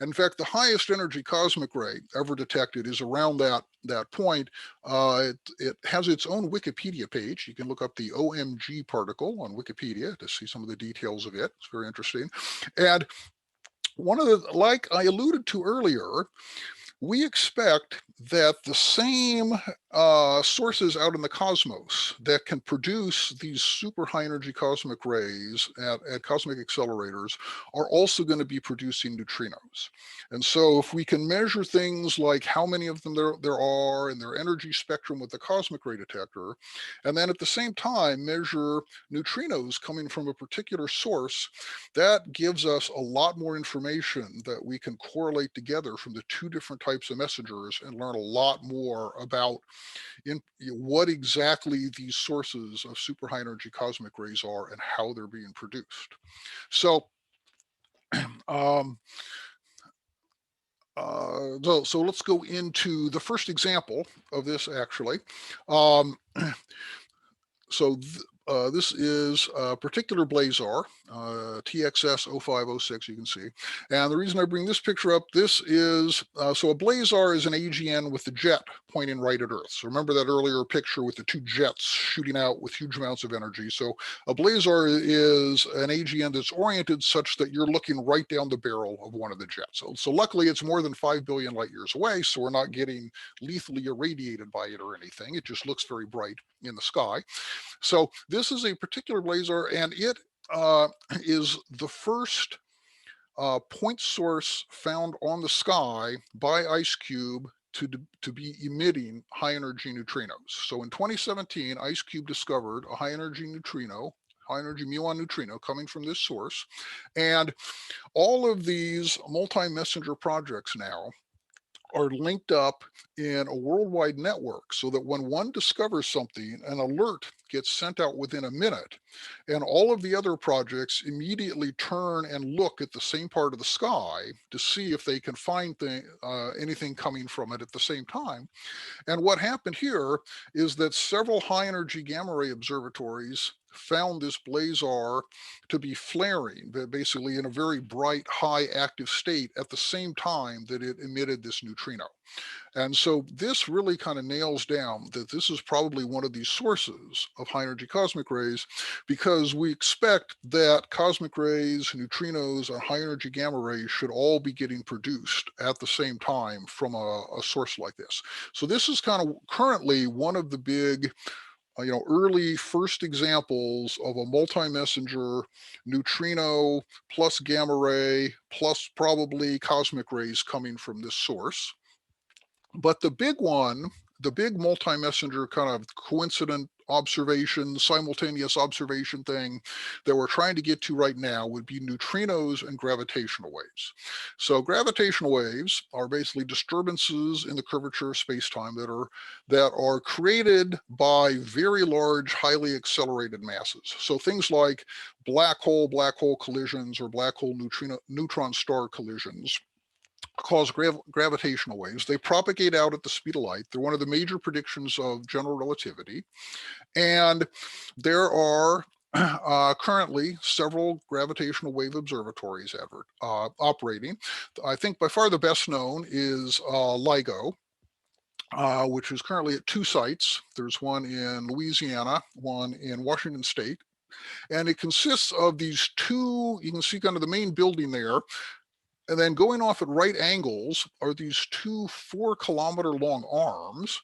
Speaker 2: And in fact, the highest energy cosmic ray ever detected is around that point. It has its own Wikipedia page. You can look up the OMG particle on Wikipedia to see some of the details of it. It's very interesting. And one of the, like I alluded to earlier, we expect that the same sources out in the cosmos that can produce these super high energy cosmic rays at cosmic accelerators are also going to be producing neutrinos. And so if we can measure things like how many of them there are and their energy spectrum with the cosmic ray detector, and then at the same time measure neutrinos coming from a particular source, that gives us a lot more information that we can correlate together from the two different types of messengers and learn a lot more about what exactly these sources of super high energy cosmic rays are and how they're being produced. So, um, so let's go into the first example of this actually. Um, so this is a particular Blazar, TXS 0506, you can see. And the reason I bring this picture up, this is, so a Blazar is an AGN with the jet pointing right at Earth. So remember that earlier picture with the two jets shooting out with huge amounts of energy. So a Blazar is an AGN that's oriented such that you're looking right down the barrel of one of the jets. So luckily it's more than 5 billion light years away, so we're not getting lethally irradiated by it or anything. It just looks very bright in the sky. So this is a particular Blazar, and it is the first point source found on the sky by IceCube to be emitting high energy neutrinos. So in 2017, IceCube discovered a high energy neutrino, high energy muon neutrino coming from this source. And all of these multi-messenger projects now are linked up in a worldwide network so that when one discovers something, an alert gets sent out within a minute, and all of the other projects immediately turn and look at the same part of the sky to see if they can find anything coming from it at the same time. And what happened here is that several high energy gamma ray observatories found this blazar to be flaring, basically in a very bright, high active state at the same time that it emitted this neutrino. And so this really kind of nails down that this is probably one of these sources of high energy cosmic rays, because we expect that cosmic rays, neutrinos, and high energy gamma rays should all be getting produced at the same time from a source like this. So this is kind of currently one of the big early first examples of a multi-messenger neutrino plus gamma ray plus probably cosmic rays coming from this source. But the big one the big multi-messenger kind of coincident observation, simultaneous observation thing that we're trying to get to right now would be neutrinos and gravitational waves. So gravitational waves are basically disturbances in the curvature of space-time that are created by very large, highly accelerated masses. So things like black hole collisions or black hole neutron-star collisions cause gravitational waves. They propagate out at the speed of light. They're one of the major predictions of general relativity. And there are currently several gravitational wave observatories operating. I think by far the best known is LIGO, which is currently at 2 sites. There's one in Louisiana, one in Washington State. And it consists of these two, you can see kind of the main building there, and then going off at right angles are these two 4-kilometer long arms.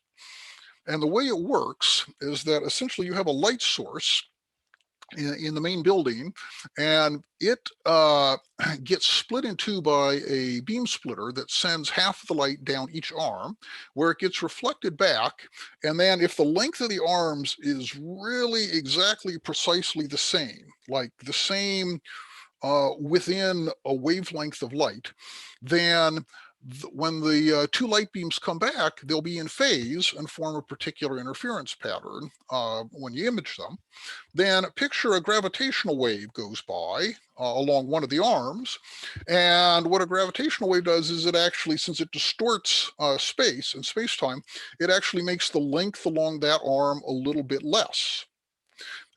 Speaker 2: And the way it works is that essentially you have a light source in the main building, and it gets split in two by a beam splitter that sends half of the light down each arm, where it gets reflected back. And then if the length of the arms is really exactly precisely the same, like the same within a wavelength of light, then when the two light beams come back, they'll be in phase and form a particular interference pattern when you image them. Then picture a gravitational wave goes by along one of the arms. And what a gravitational wave does is it actually, since it distorts space and space-time, it actually makes the length along that arm a little bit less.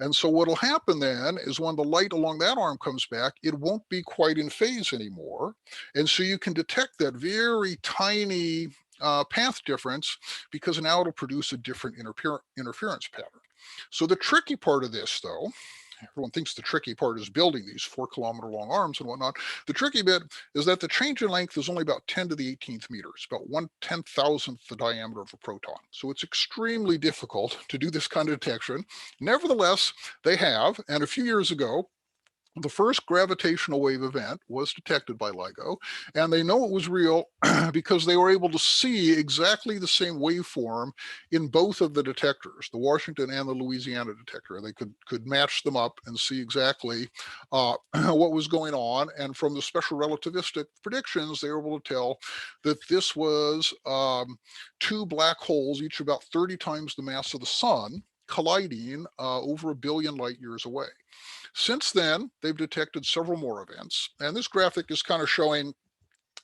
Speaker 2: And so what'll happen then is when the light along that arm comes back, it won't be quite in phase anymore. And so you can detect that very tiny path difference, because now it'll produce a different interference pattern. So the tricky part of this, though, everyone thinks the tricky part is building these 4-kilometer long arms and whatnot. The tricky bit is that the change in length is only about 10 to the 18th meters, about 1/10,000th the diameter of a proton. So it's extremely difficult to do this kind of detection. Nevertheless, they have, and a few years ago, the first gravitational wave event was detected by LIGO, and they know it was real because they were able to see exactly the same waveform in both of the detectors, the Washington and the Louisiana detector. They could match them up and see exactly what was going on. And from the special relativistic predictions, they were able to tell that this was two black holes, each about 30 times the mass of the sun, colliding over 1 billion light years away. Since then, they've detected several more events, and this graphic is kind of showing.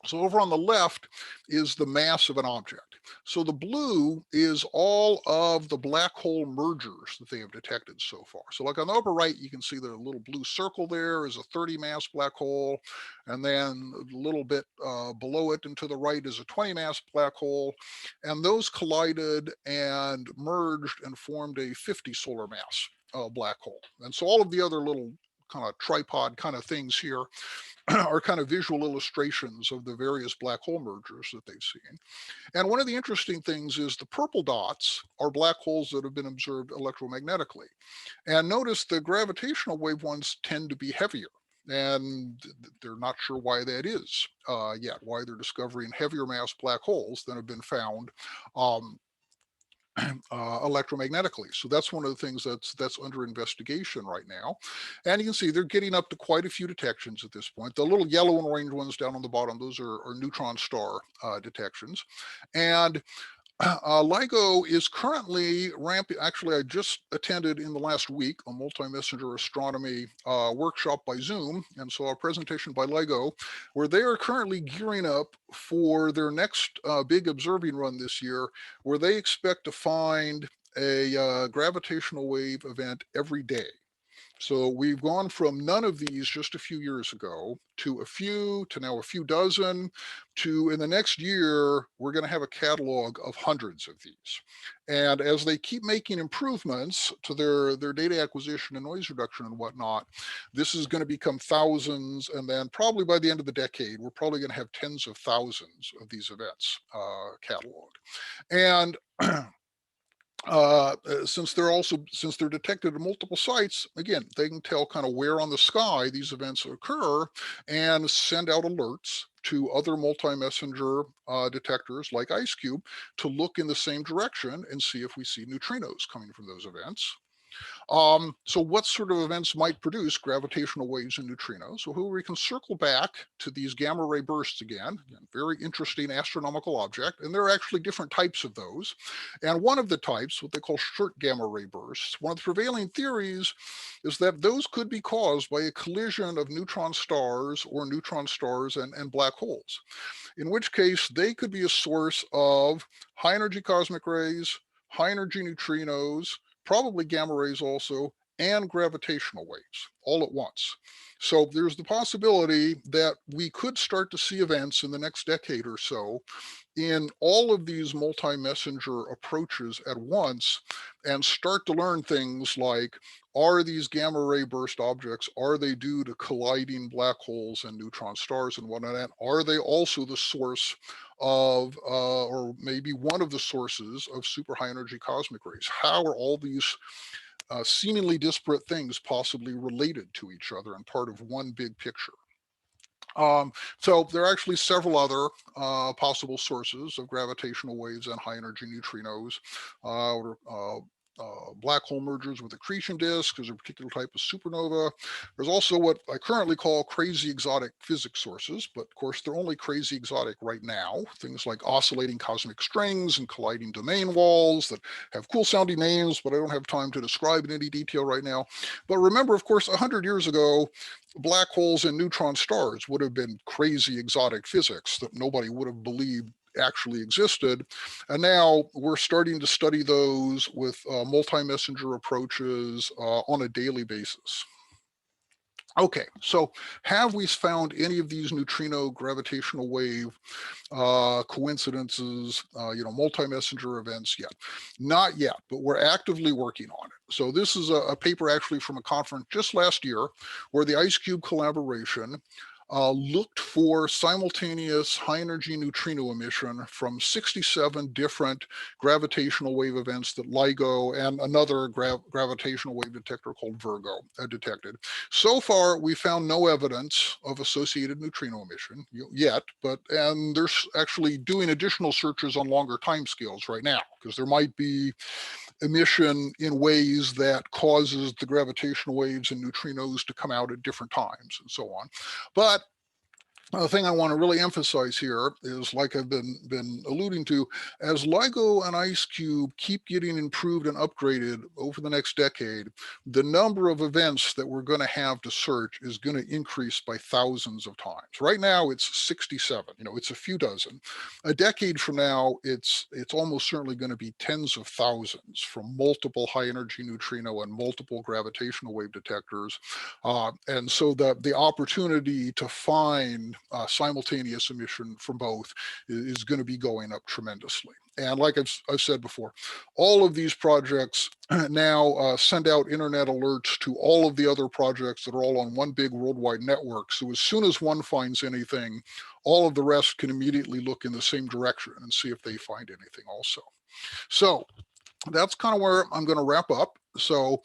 Speaker 2: So over on the left is the mass of an object. So the blue is all of the black hole mergers that they have detected so far. So like on the upper right, you can see the little blue circle there is a 30 mass black hole. And then a little bit below it and to the right is a 20 mass black hole. And those collided and merged and formed a 50 solar mass black hole. And so all of the other little kind of tripod kind of things here are kind of visual illustrations of the various black hole mergers that they've seen. And one of the interesting things is the purple dots are black holes that have been observed electromagnetically. And notice the gravitational wave ones tend to be heavier. And they're not sure why that is yet, why they're discovering heavier mass black holes than have been found electromagnetically. So that's one of the things that's under investigation right now. And you can see they're getting up to quite a few detections at this point. The little yellow and orange ones down on the bottom, those are neutron-star detections. And LIGO is currently ramping. Actually, I just attended in the last week a multi-messenger astronomy workshop by Zoom, and saw a presentation by LIGO where they are currently gearing up for their next big observing run this year, where they expect to find a gravitational wave event every day. So we've gone from none of these just a few years ago to a few, to now a few dozen, to in the next year, we're going to have a catalog of hundreds of these. And as they keep making improvements to their data acquisition and noise reduction and whatnot, this is going to become thousands. And then probably by the end of the decade, we're probably going to have tens of thousands of these events cataloged. And since they're detected at multiple sites, again, they can tell kind of where on the sky these events occur and send out alerts. to other multi-messenger detectors like IceCube to look in the same direction and see if we see neutrinos coming from those events. So what sort of events might produce gravitational waves and neutrinos? So here we can circle back to these gamma ray bursts again. Again, very interesting astronomical object, and there are actually different types of those. And one of the types, what they call short gamma ray bursts, one of the prevailing theories is that those could be caused by a collision of neutron stars or neutron stars and black holes, in which case they could be a source of high energy cosmic rays, high energy neutrinos, probably gamma rays also, and gravitational waves all at once. So there's the possibility that we could start to see events in the next decade or so in all of these multi-messenger approaches at once and start to learn things like, are these gamma ray burst objects, are they due to colliding black holes and neutron stars and whatnot? Are they also the source of, or maybe one of the sources of super high energy cosmic rays? How are all these seemingly disparate things possibly related to each other and part of one big picture? So there are actually several other possible sources of gravitational waves and high energy neutrinos. Black hole mergers with accretion disks is a particular type of supernova. There's also what I currently call crazy exotic physics sources, but of course they're only crazy exotic right now. Things like oscillating cosmic strings and colliding domain walls that have cool sounding names, but I don't have time to describe in any detail right now. But remember, of course, 100 years ago, black holes and neutron stars would have been crazy exotic physics that nobody would have believed actually existed. And now we're starting to study those with multi-messenger approaches on a daily basis. Okay, so have we found any of these neutrino gravitational wave coincidences, multi-messenger events yet? Not yet, but we're actively working on it. So this is a paper actually from a conference just last year where the IceCube collaboration looked for simultaneous high energy neutrino emission from 67 different gravitational wave events that LIGO and another gravitational wave detector called Virgo detected. So far, we found no evidence of associated neutrino emission yet, and they're actually doing additional searches on longer timescales right now, because there might be emission in ways that causes the gravitational waves and neutrinos to come out at different times and so on. But the thing I want to really emphasize here is, like I've been alluding to, as LIGO and IceCube keep getting improved and upgraded over the next decade, the number of events that we're going to have to search is going to increase by thousands of times. Right now, it's 67. It's a few dozen. A decade from now, it's almost certainly going to be tens of thousands from multiple high energy neutrino and multiple gravitational wave detectors. And so the opportunity to find simultaneous emission from both is going to be going up tremendously. And like I've said before, all of these projects now send out internet alerts to all of the other projects that are all on one big worldwide network. So as soon as one finds anything, all of the rest can immediately look in the same direction and see if they find anything also. So that's kind of where I'm going to wrap up. So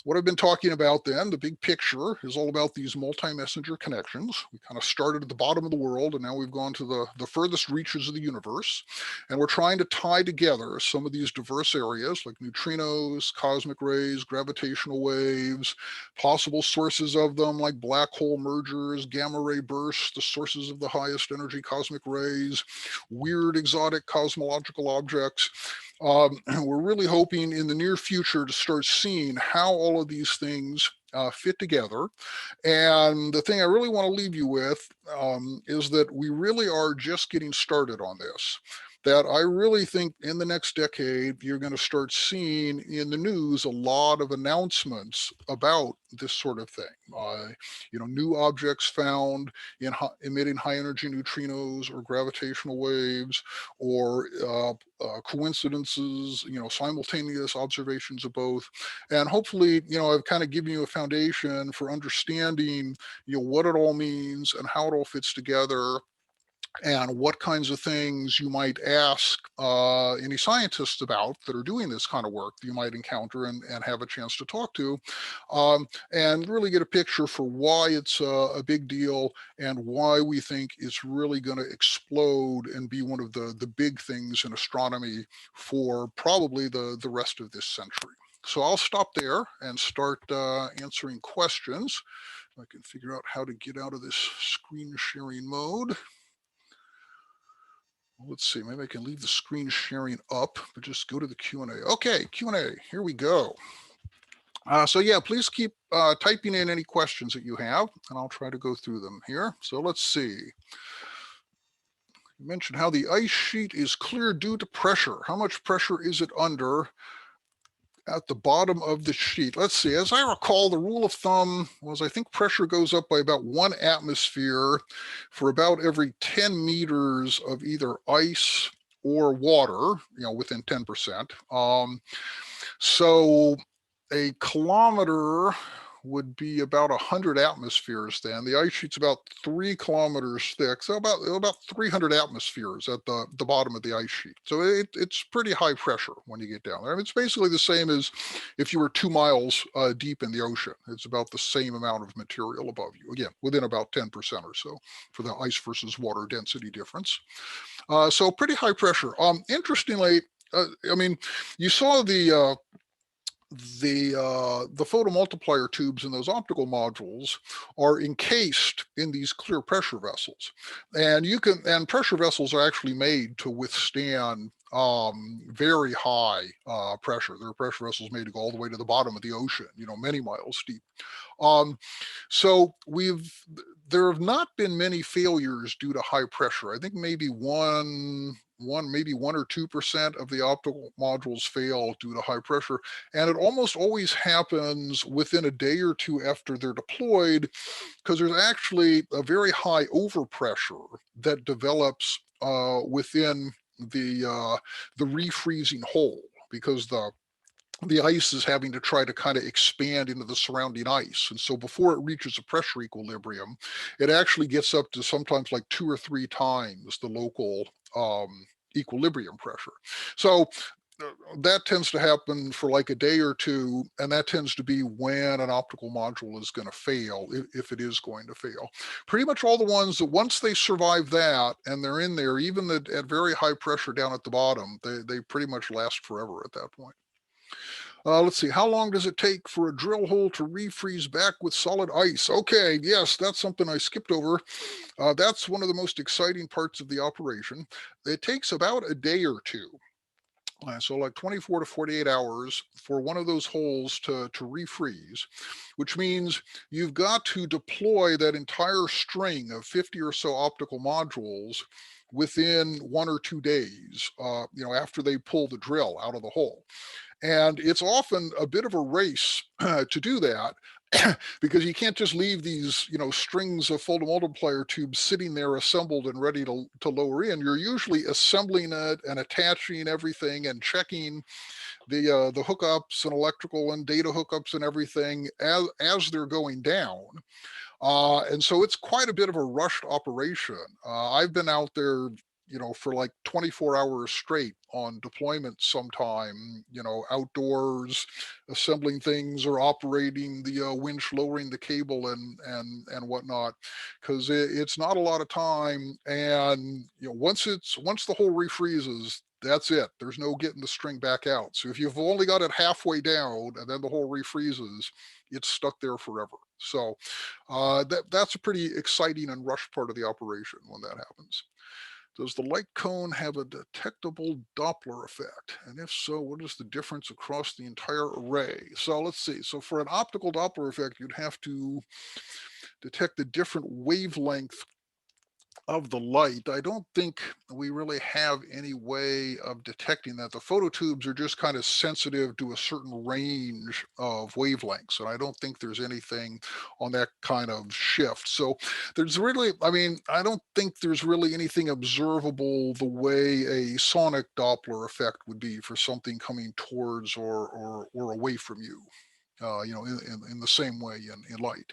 Speaker 2: what I've been talking about then, the big picture, is all about these multi-messenger connections. We kind of started at the bottom of the world, and now we've gone to the furthest reaches of the universe. And we're trying to tie together some of these diverse areas like neutrinos, cosmic rays, gravitational waves, possible sources of them like black hole mergers, gamma ray bursts, the sources of the highest energy cosmic rays, weird exotic cosmological objects. We're really hoping in the near future to start seeing how all of these things fit together. And the thing I really want to leave you with is that we really are just getting started on this. That I really think in the next decade, you're going to start seeing in the news a lot of announcements about this sort of thing. New objects found in emitting high energy neutrinos or gravitational waves, or coincidences, simultaneous observations of both. And hopefully, I've kind of given you a foundation for understanding, what it all means and how it all fits together, and what kinds of things you might ask any scientists about that are doing this kind of work that you might encounter and have a chance to talk to, and really get a picture for why it's a big deal and why we think it's really going to explode and be one of the big things in astronomy for probably the rest of this century. So I'll stop there and start answering questions. I can figure out how to get out of this screen sharing mode. Let's see, maybe I can leave the screen sharing up, but just go to the Q&A. Okay, Q&A, here we go. So yeah, please keep typing in any questions that you have, and I'll try to go through them here. So let's see. You mentioned how the ice sheet is clear due to pressure. How much pressure is it under at the bottom of the sheet? Let's see, as I recall, the rule of thumb was I think pressure goes up by about 1 atmosphere for about every 10 meters of either ice or water, within 10%. So a kilometer would be about 100 atmospheres then. The ice sheet's about 3 kilometers thick, so about 300 atmospheres at the bottom of the ice sheet. So it's pretty high pressure when you get down there. I mean, it's basically the same as if you were 2 miles deep in the ocean. It's about the same amount of material above you, again, within about 10% or so for the ice versus water density difference. So pretty high pressure. Interestingly, I mean, you saw the photomultiplier tubes in those optical modules are encased in these clear pressure vessels, and pressure vessels are actually made to withstand very high pressure. There are pressure vessels made to go all the way to the bottom of the ocean, many miles deep. So there have not been many failures due to high pressure. I think maybe maybe 1 or 2% of the optical modules fail due to high pressure. And it almost always happens within a day or two after they're deployed, because there's actually a very high overpressure that develops within the refreezing hole, because the ice is having to try to kind of expand into the surrounding ice. And so before it reaches a pressure equilibrium, it actually gets up to sometimes like 2 or 3 times the local equilibrium pressure. So that tends to happen for like a day or two, and that tends to be when an optical module is going to fail, if it is going to fail. Pretty much all the ones that once they survive that and they're in there, even at very high pressure down at the bottom, they pretty much last forever at that point. Let's see, how long does it take for a drill hole to refreeze back with solid ice? Okay, yes, that's something I skipped over. That's one of the most exciting parts of the operation. It takes about a day or two. So like 24 to 48 hours for one of those holes to refreeze, which means you've got to deploy that entire string of 50 or so optical modules within 1 or 2 days, after they pull the drill out of the hole. And it's often a bit of a race to do that, because you can't just leave these, strings of photomultiplier tubes sitting there assembled and ready to lower in. You're usually assembling it and attaching everything and checking the hookups and electrical and data hookups and everything as they're going down. And so it's quite a bit of a rushed operation. I've been out there, for like 24 hours straight on deployment sometime, outdoors, assembling things or operating the winch, lowering the cable and whatnot, because it's not a lot of time. And, once the hole refreezes, that's it. There's no getting the string back out. So if you've only got it halfway down and then the hole refreezes, it's stuck there forever. So that's a pretty exciting and rushed part of the operation when that happens. Does the light cone have a detectable Doppler effect? And if so, what is the difference across the entire array? So let's see. So for an optical Doppler effect, you'd have to detect the different wavelength of the light. I don't think we really have any way of detecting that. The phototubes are just kind of sensitive to a certain range of wavelengths, and I don't think there's anything on that kind of shift. So there's really, I don't think there's really anything observable the way a sonic Doppler effect would be for something coming towards or away from you, in the same way in light.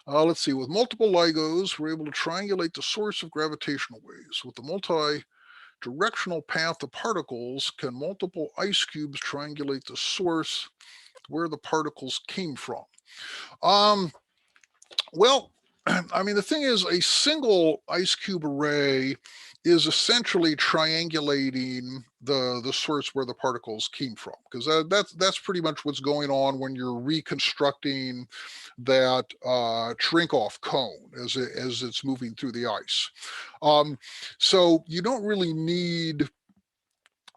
Speaker 2: Let's see, with multiple LIGOs, we're able to triangulate the source of gravitational waves. With the multi-directional path of particles, can multiple ice cubes triangulate the source where the particles came from? Um, well, I mean, the thing is, a single ice cube array is essentially triangulating the source where the particles came from, because that's pretty much what's going on when you're reconstructing that shrink off cone as it's moving through the ice. So you don't really need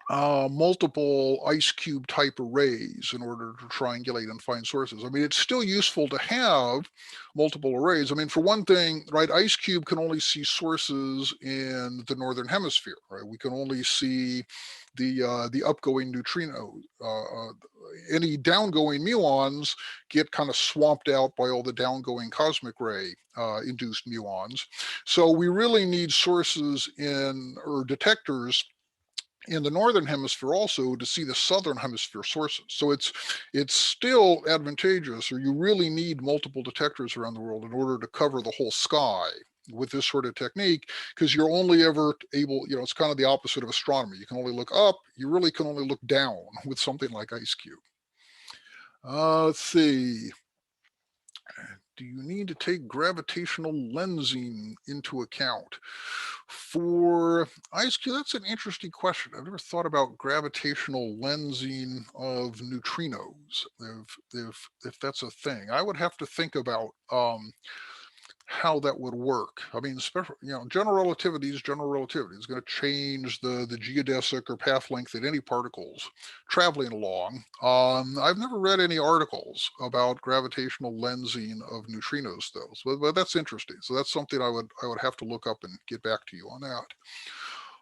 Speaker 2: multiple ice cube type arrays in order to triangulate and find sources. I mean, it's still useful to have multiple arrays. I mean, for one thing, right, ice cube can only see sources in the northern hemisphere, right? We can only see the upgoing neutrino. Any downgoing muons get kind of swamped out by all the downgoing cosmic ray induced muons. So we really need sources in, or detectors in the northern hemisphere also, to see the southern hemisphere sources. So it's still advantageous, or you really need multiple detectors around the world in order to cover the whole sky with this sort of technique, because you're only ever able, it's kind of the opposite of astronomy. You can only look up, you really can only look down with something like IceCube. Let's see. Do you need to take gravitational lensing into account? For IceCube, that's an interesting question. I've never thought about gravitational lensing of neutrinos, if that's a thing. I would have to think about how that would work. I mean, general relativity is general relativity. It's going to change the geodesic or path length that any particles traveling along. I've never read any articles about gravitational lensing of neutrinos, though. But that's interesting. So that's something I would have to look up and get back to you on that.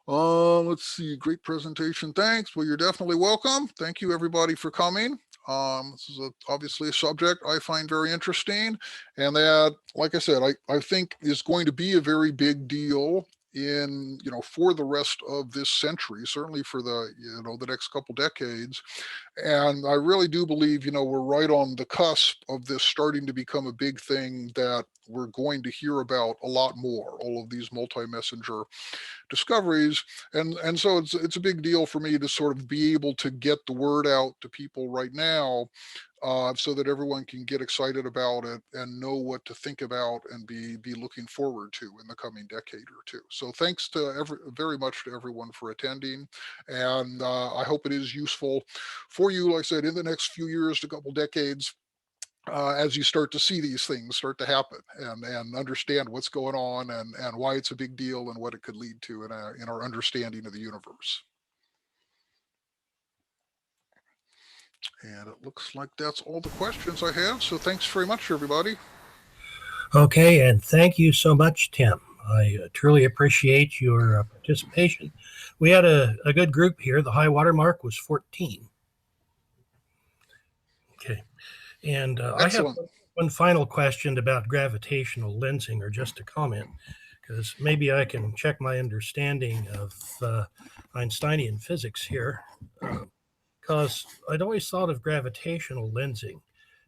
Speaker 2: Let's see. Great presentation. Thanks. Well, you're definitely welcome. Thank you, everybody, for coming. This is obviously a subject I find very interesting, and that, like I said, I think is going to be a very big deal in, for the rest of this century, certainly for the next couple decades. And I really do believe, we're right on the cusp of this starting to become a big thing that we're going to hear about a lot more, all of these multi-messenger discoveries. And so it's a big deal for me to sort of be able to get the word out to people right now, so that everyone can get excited about it and know what to think about and be looking forward to in the coming decade or two. So thanks to very much to everyone for attending, and I hope it is useful for you, like I said, in the next few years to couple decades, as you start to see these things start to happen, and understand what's going on, and why it's a big deal, and what it could lead to in our understanding of the universe. And it looks like that's all the questions I have. So thanks very much, everybody.
Speaker 1: Okay, and thank you so much, Tim. I truly appreciate your participation. We had a good group here. The high water mark was 14. Okay, and I have
Speaker 2: Excellent.
Speaker 1: one final question about gravitational lensing, or just a comment, because maybe I can check my understanding of Einsteinian physics here. Because I'd always thought of gravitational lensing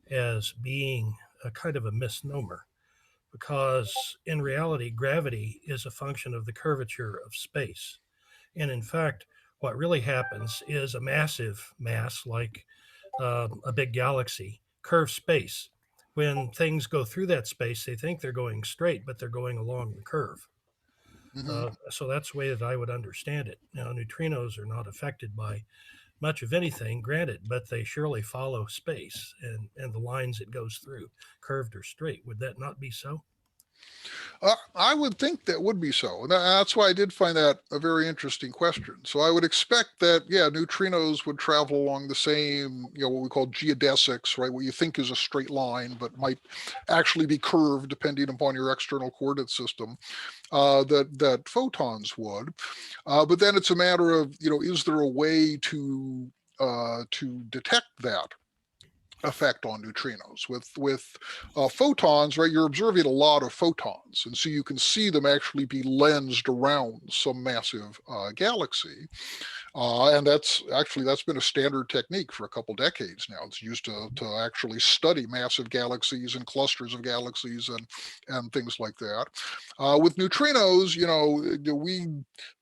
Speaker 1: as being a kind of a misnomer, because in reality, gravity is a function of the curvature of space. And in fact, what really happens is a massive mass, like a big galaxy, curves space. When things go through that space, they think they're going straight, but they're going along the curve.
Speaker 2: Hmm.
Speaker 1: So that's the way that I would understand it. Now, neutrinos are not affected by much of anything, granted, but they surely follow space and the lines it goes through, curved or straight. Would that not be so?
Speaker 2: I would think that would be so. That's why I did find that a very interesting question. So I would expect that, yeah, neutrinos would travel along the same, what we call geodesics, right? What you think is a straight line, but might actually be curved depending upon your external coordinate system, that photons would. But then it's a matter of, is there a way to detect that? effect on neutrinos. With photons, right, you're observing a lot of photons, and so you can see them actually be lensed around some massive galaxy. And that's been a standard technique for a couple decades now. It's used to actually study massive galaxies and clusters of galaxies and things like that. With neutrinos, we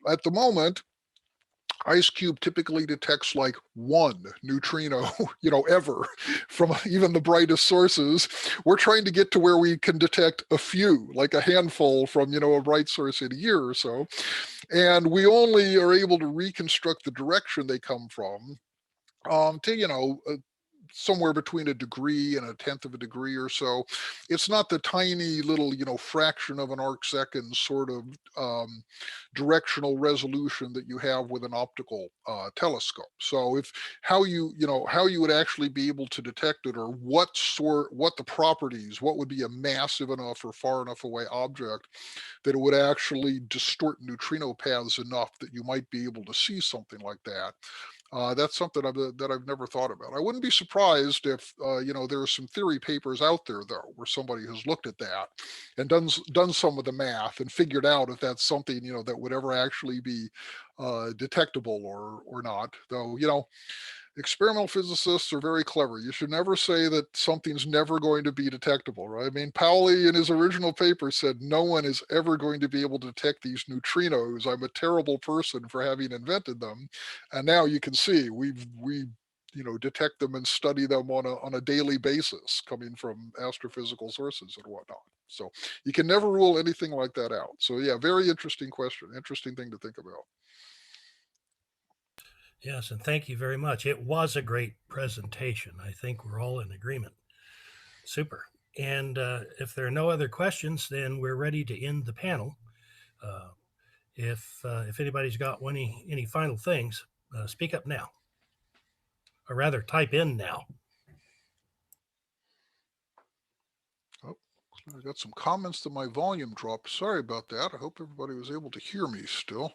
Speaker 2: at the moment, IceCube typically detects like one neutrino, ever from even the brightest sources. We're trying to get to where we can detect a few, like a handful from, a bright source in a year or so. And we only are able to reconstruct the direction they come from to, somewhere between a degree and a tenth of a degree or so. It's not the tiny little, fraction of an arc second sort of directional resolution that you have with an optical telescope. So how you would actually be able to detect it, or what the properties, what would be a massive enough or far enough away object that it would actually distort neutrino paths enough that you might be able to see something like that. That's something that I've never thought about. I wouldn't be surprised if there are some theory papers out there though, where somebody has looked at that and done some of the math and figured out if that's something that would ever actually be detectable or not. Though experimental physicists are very clever. You should never say that something's never going to be detectable, right? I mean, Pauli in his original paper said no one is ever going to be able to detect these neutrinos. I'm a terrible person for having invented them. And now you can see we detect them and study them on a daily basis coming from astrophysical sources and whatnot. So you can never rule anything like that out. So yeah, very interesting question, interesting thing to think about.
Speaker 1: Yes, and thank you very much. It was a great presentation. I think we're all in agreement. Super. And if there are no other questions, then we're ready to end the panel. If anybody's got any final things, speak up now, or rather, type in now.
Speaker 2: Oh, I got some comments that my volume dropped. Sorry about that. I hope everybody was able to hear me still.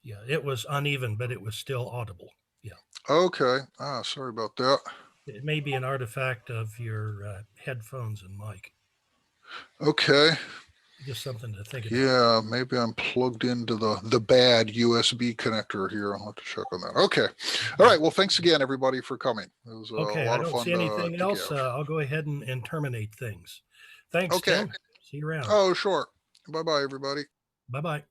Speaker 1: Yeah, it was uneven, but it was still audible. Yeah.
Speaker 2: Okay. Sorry about that.
Speaker 1: It may be an artifact of your headphones and mic.
Speaker 2: Okay.
Speaker 1: Just something to think about.
Speaker 2: Yeah, maybe I'm plugged into the bad USB connector here. I'll have to check on that. Okay. All right. Well, thanks again, everybody, for coming. It was a
Speaker 1: Okay, I
Speaker 2: lot of
Speaker 1: don't
Speaker 2: fun
Speaker 1: see anything
Speaker 2: to
Speaker 1: else.
Speaker 2: give.
Speaker 1: I'll go ahead and terminate things. Thanks,
Speaker 2: Okay.
Speaker 1: Tim. See you around.
Speaker 2: Oh, sure. Bye-bye, everybody.
Speaker 1: Bye bye.